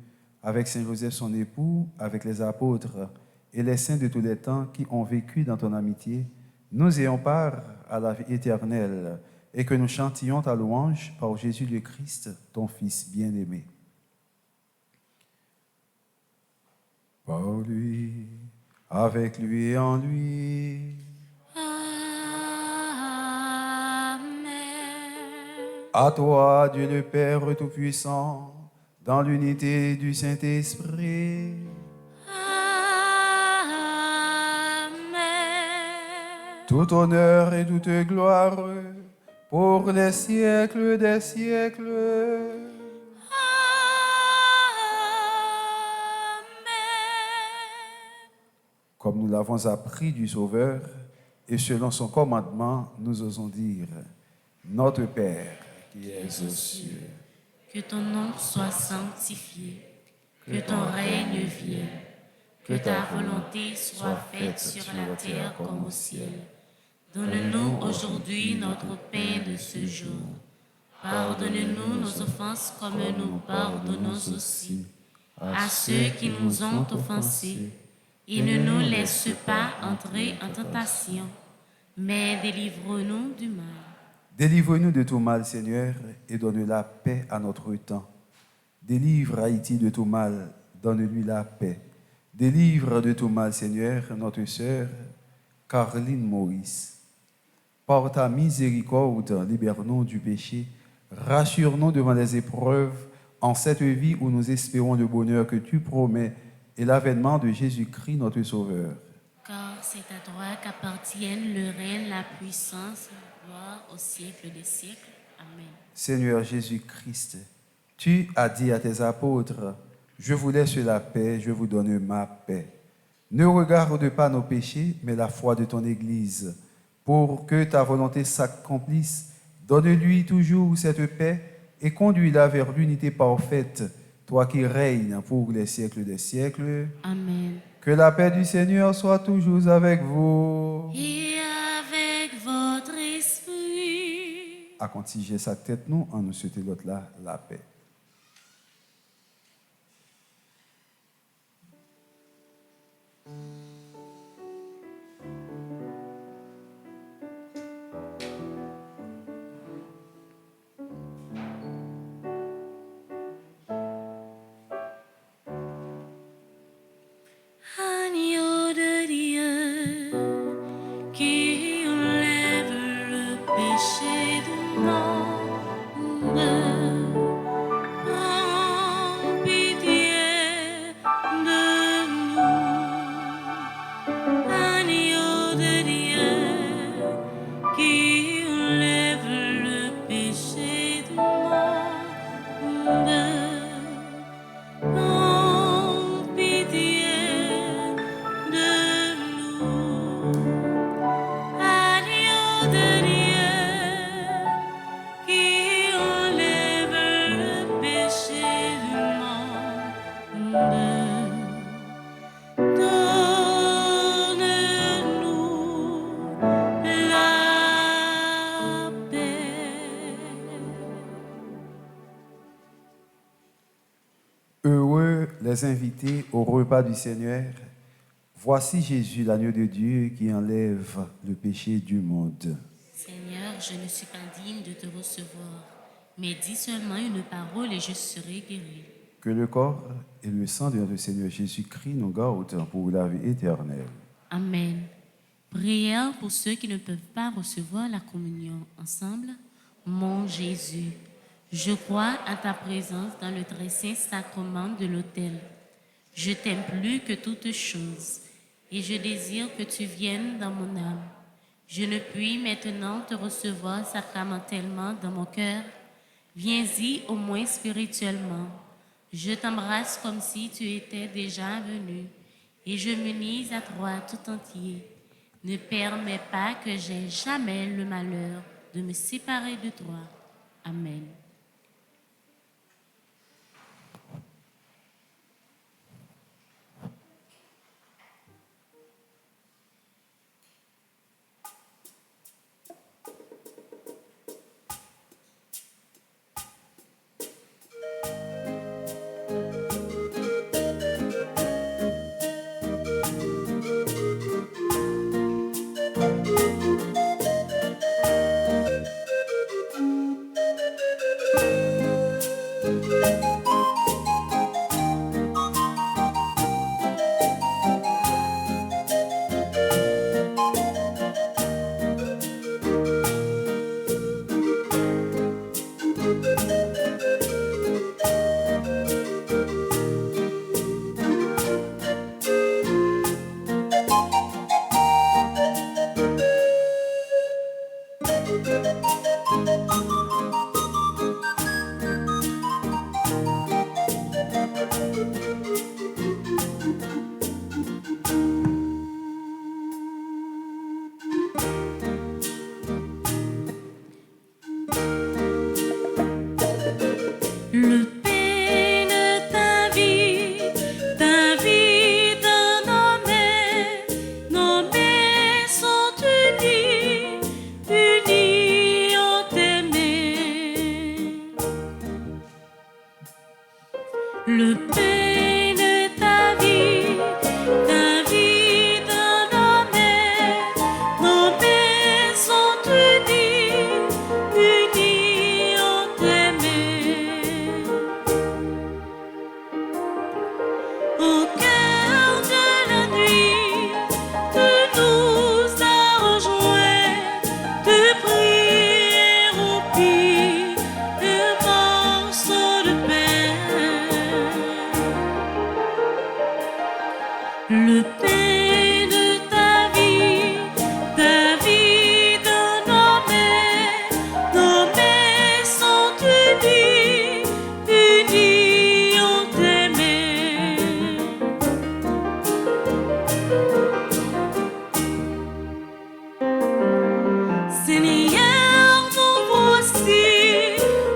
avec Saint Joseph son époux, avec les apôtres et les saints de tous les temps qui ont vécu dans ton amitié, nous ayons part à la vie éternelle et que nous chantions ta louange par Jésus le Christ, ton Fils bien-aimé. Par lui, avec lui et en lui. À toi, Dieu le Père Tout-Puissant, dans l'unité du Saint-Esprit. Amen. Tout honneur et toute gloire pour les siècles des siècles. Amen. Comme nous l'avons appris du Sauveur, et selon son commandement, nous osons dire, Notre Père, qui es aux cieux, Que ton nom soit sanctifié, que ton règne vienne, que ta volonté soit faite sur la terre comme au ciel. Donne-nous aujourd'hui notre pain de ce jour. Pardonne-nous nos offenses comme nous pardonnons aussi à ceux qui nous ont offensés. Et ne nous laisse pas entrer en tentation, mais délivre-nous du mal. délivre-nous de tout mal, Seigneur, et donne la paix à notre temps. Délivre Haïti de tout mal, donne-lui la paix. Délivre de tout mal, Seigneur, notre sœur Caroline Maurice. Par ta miséricorde, libère-nous du péché, rassure-nous devant les épreuves, en cette vie où nous espérons le bonheur que tu promets et l'avènement de Jésus-Christ, notre Sauveur. Car c'est à toi qu'appartiennent le règne, la puissance, la gloire au siècle des siècles. Amen. Seigneur Jésus-Christ, tu as dit à tes apôtres, « Je vous laisse la paix, je vous donne ma paix. » Ne regarde pas nos péchés, mais la foi de ton Église. Pour que ta volonté s'accomplisse, donne-lui toujours cette paix et conduis-la vers l'unité parfaite, toi qui règnes pour les siècles des siècles. Amen. Que la paix du Seigneur soit toujours avec vous. Et avec votre esprit. À continuer sa tête, nous, en nous souhaitant l'autre là, la paix. Agneau de Dieu, qui enlève le péché du monde, Heureux les invités au repas du Seigneur. Voici Jésus, l'agneau de Dieu qui enlève le péché du monde. Seigneur, je ne suis pas digne de te recevoir, mais dis seulement une parole et je serai guéri. Que le corps et le sang de notre Seigneur Jésus-Christ nous gardent pour la vie éternelle. Amen. Prière pour ceux qui ne peuvent pas recevoir la communion ensemble. Mon Jésus, je crois à ta présence dans le très saint sacrement de l'autel. Je t'aime plus que toutes choses et je désire que tu viennes dans mon âme. Je ne puis maintenant te recevoir sacramentellement dans mon cœur. Viens-y au moins spirituellement. Je t'embrasse comme si tu étais déjà venu et je m'unis à toi tout entier. Ne permets pas que j'aie jamais le malheur de me séparer de toi. Amen. Le pain de ta vie dans nos mains sont unies, unies en tes mains. Le pain de ta vie dans nos mains sont unies, unies en tes mains. Au cœur de la nuit, tu nous as rejoints de prier au pied un morceau de pain. Le pain de ta vie dans nos mains sont unies, unies en tes mains. Seigneur, nous voici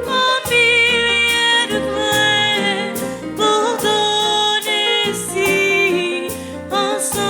en milliers de grains pour donner ici ensemble.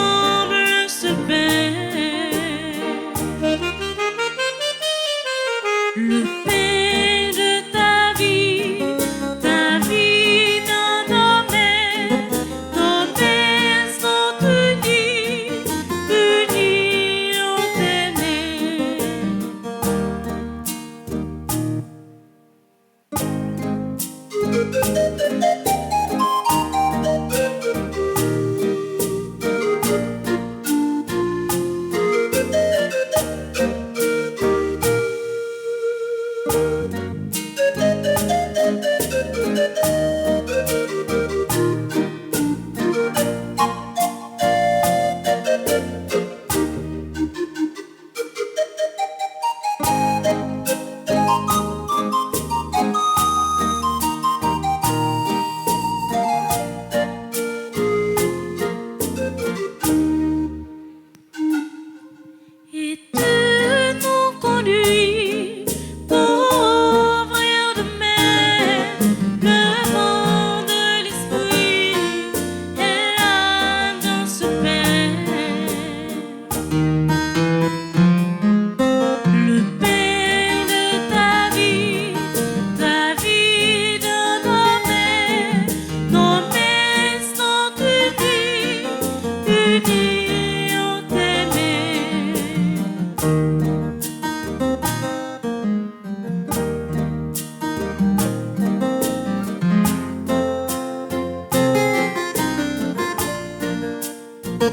Au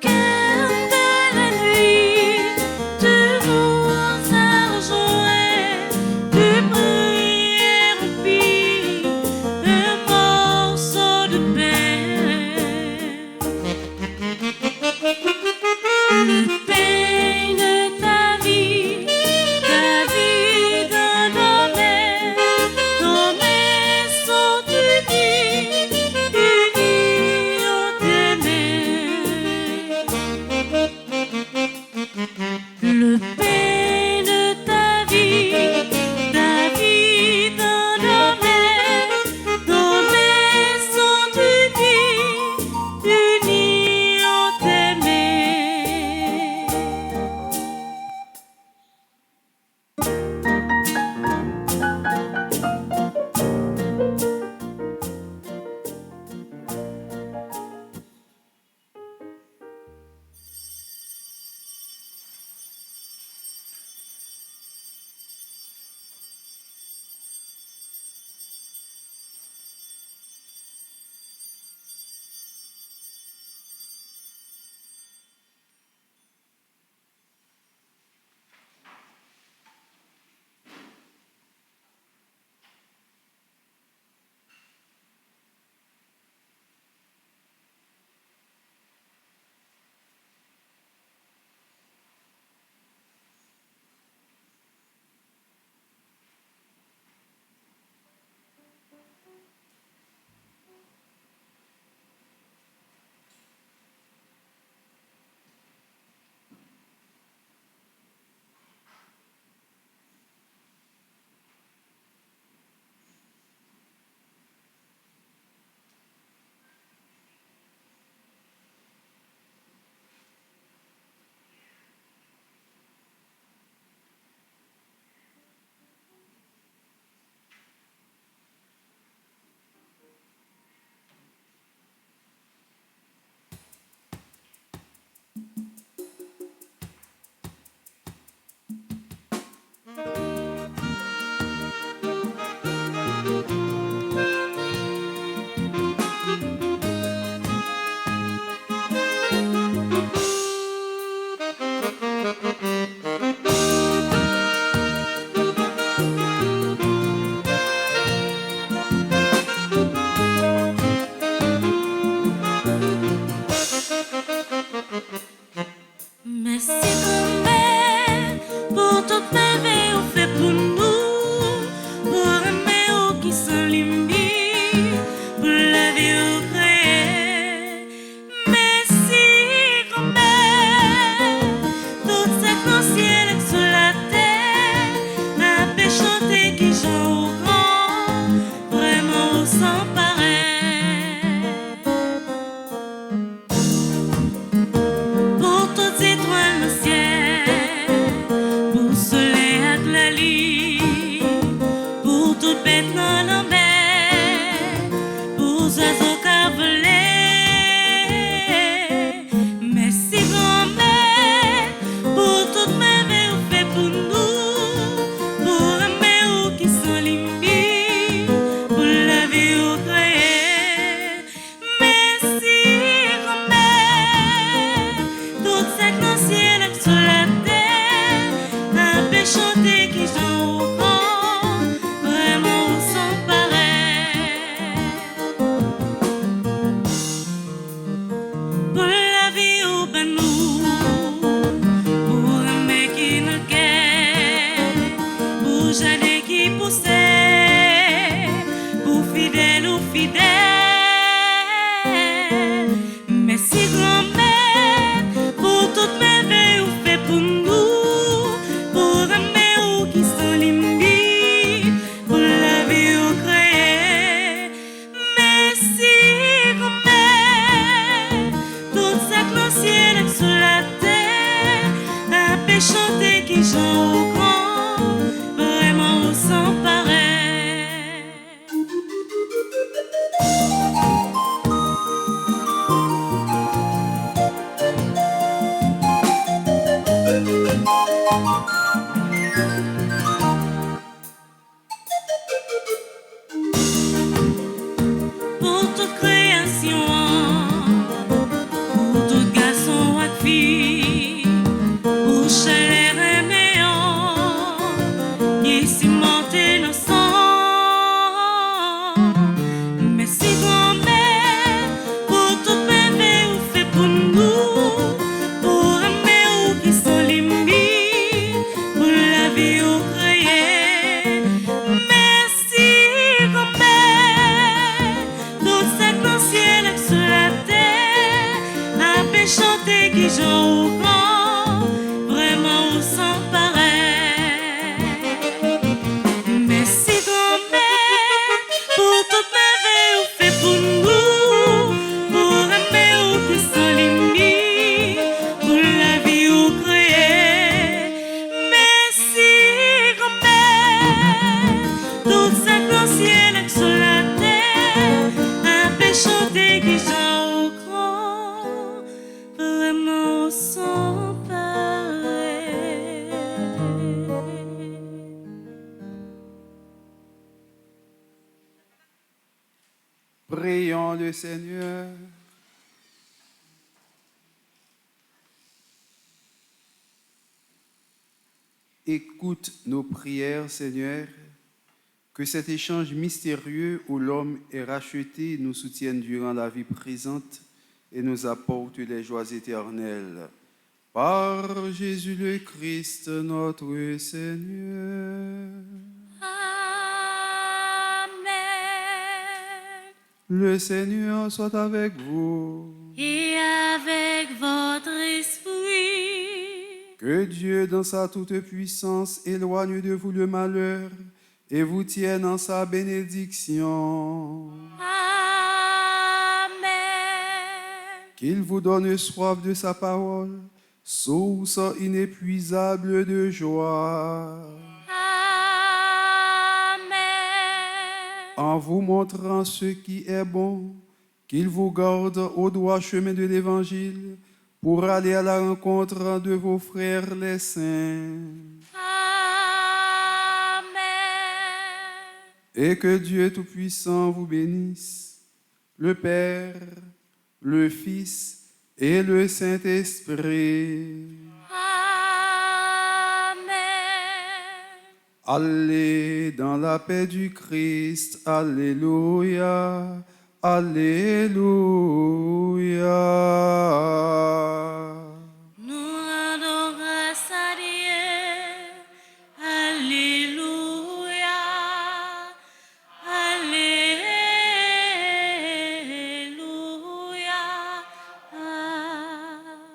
cœur de la nuit, tu nous as rejoints, tu prières rempli un morceau de pain. Le pain de ta vie dans nos mains sont unies, unies au tes mains. Le pain de ta vie dans nos mains sont unies, unies au tes mains. Merci grand-mère pour toute merveille au fait pour nous, pour aimer au qui sans limite, pour la vie au créé. Merci grand-mère, toute cette dans le ciel et sur la terre, n'a pas chanté qui j'en au grand, vraiment sans pareil. Pour toutes étoiles au ciel, pour soleil à la lit, pour toute bête dans la mer, pour oiseaux qu'a volé. Merci grand-mère pour toute merveille au fait pour nous, pour aimer au qui sans limite, pour la vie au créé. Merci grand-mère, toute cette dans le ciel et sur la terre, n'a pas chanté qui j'en au grand, vraiment sans pareil. Pour toute création, pour tout garçon ou fille, pour chair aimant, qui cimenté nos sangs. Merci grand-mère pour toute merveille ou fait pour nous, pour aimer ou qui sont limites, pour la vie ou créée. Merci grand-mère, tout ça dans le ciel et sur la terre, a fait chanter qui j'en au grand, vraiment ou sans pareil. Merci grand-mère pour toute merveille ou fait pour nous, pour aimer ou qui sans limite, pour la vie ou créée. Merci grand-mère, tout ça dans le ciel et sur la terre, a fait chanter qui j'en au grand, vraiment sans pareil. Prions le Seigneur. Écoute nos prières, Seigneur, que cet échange mystérieux où l'homme est racheté nous soutienne durant la vie présente et nous apporte les joies éternelles. Par Jésus le Christ, notre Seigneur. Amen. Le Seigneur soit avec vous. Et avec votre esprit. Que Dieu, dans sa toute-puissance, éloigne de vous le malheur et vous tienne en sa bénédiction. Amen. Qu'il vous donne soif de sa parole, source inépuisable de joie. Amen. En vous montrant ce qui est bon, qu'il vous garde au droit chemin de l'Évangile pour aller à la rencontre de vos frères les saints. Amen. Et que Dieu Tout-Puissant vous bénisse, le Père, le Fils et le Saint-Esprit. Amen. Allez dans la paix du Christ. Alléluia. Alléluia. Nous rendons grâce à Dieu. Alléluia. Alléluia.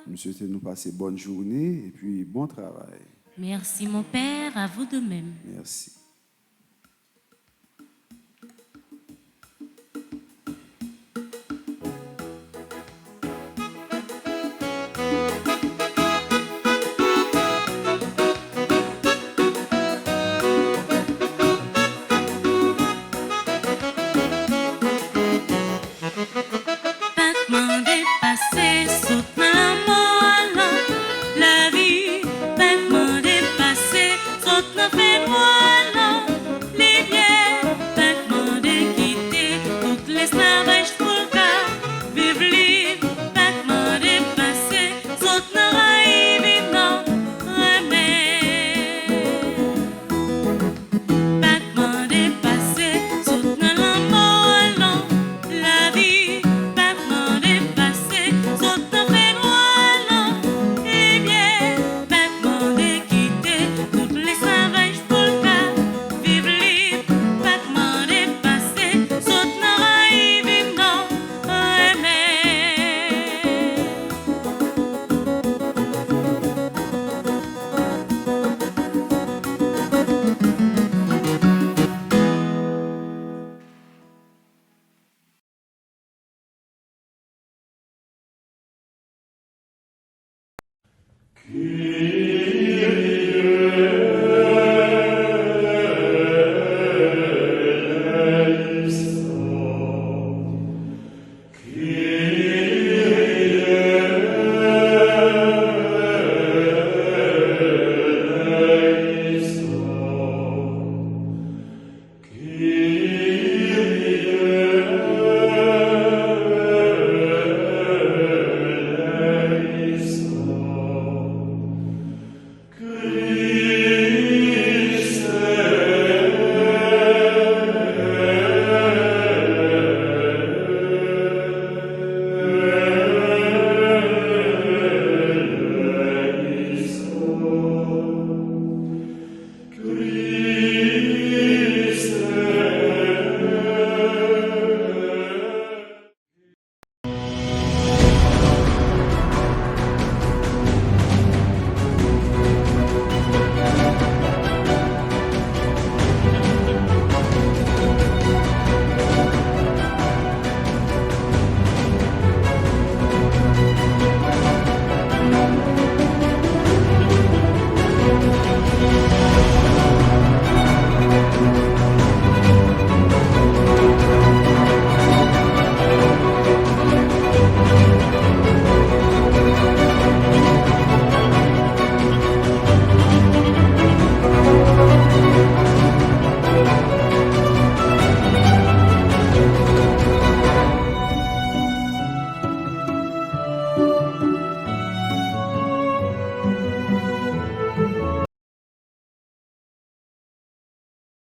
Nous souhaitons nous passer bonne journée et puis bon travail. Merci mon Père, à vous de même. Merci. Battement dépassé, saute dans la mort, la vie. Battement dépassé, saute dans fait noir, les bières. Battement déquitté, toutes les esclavages pour le cas. Vive libre, battement dépassé, saute dans la évident, remède. Battement dépassé, saute dans la mort, la vie. Battement dépassé, saute dans fait noir, les bières. Battement déquitté, toutes les esclavages pour le cas. Vive libre, battement dépassé, saute dans la évident, remède. Kyrie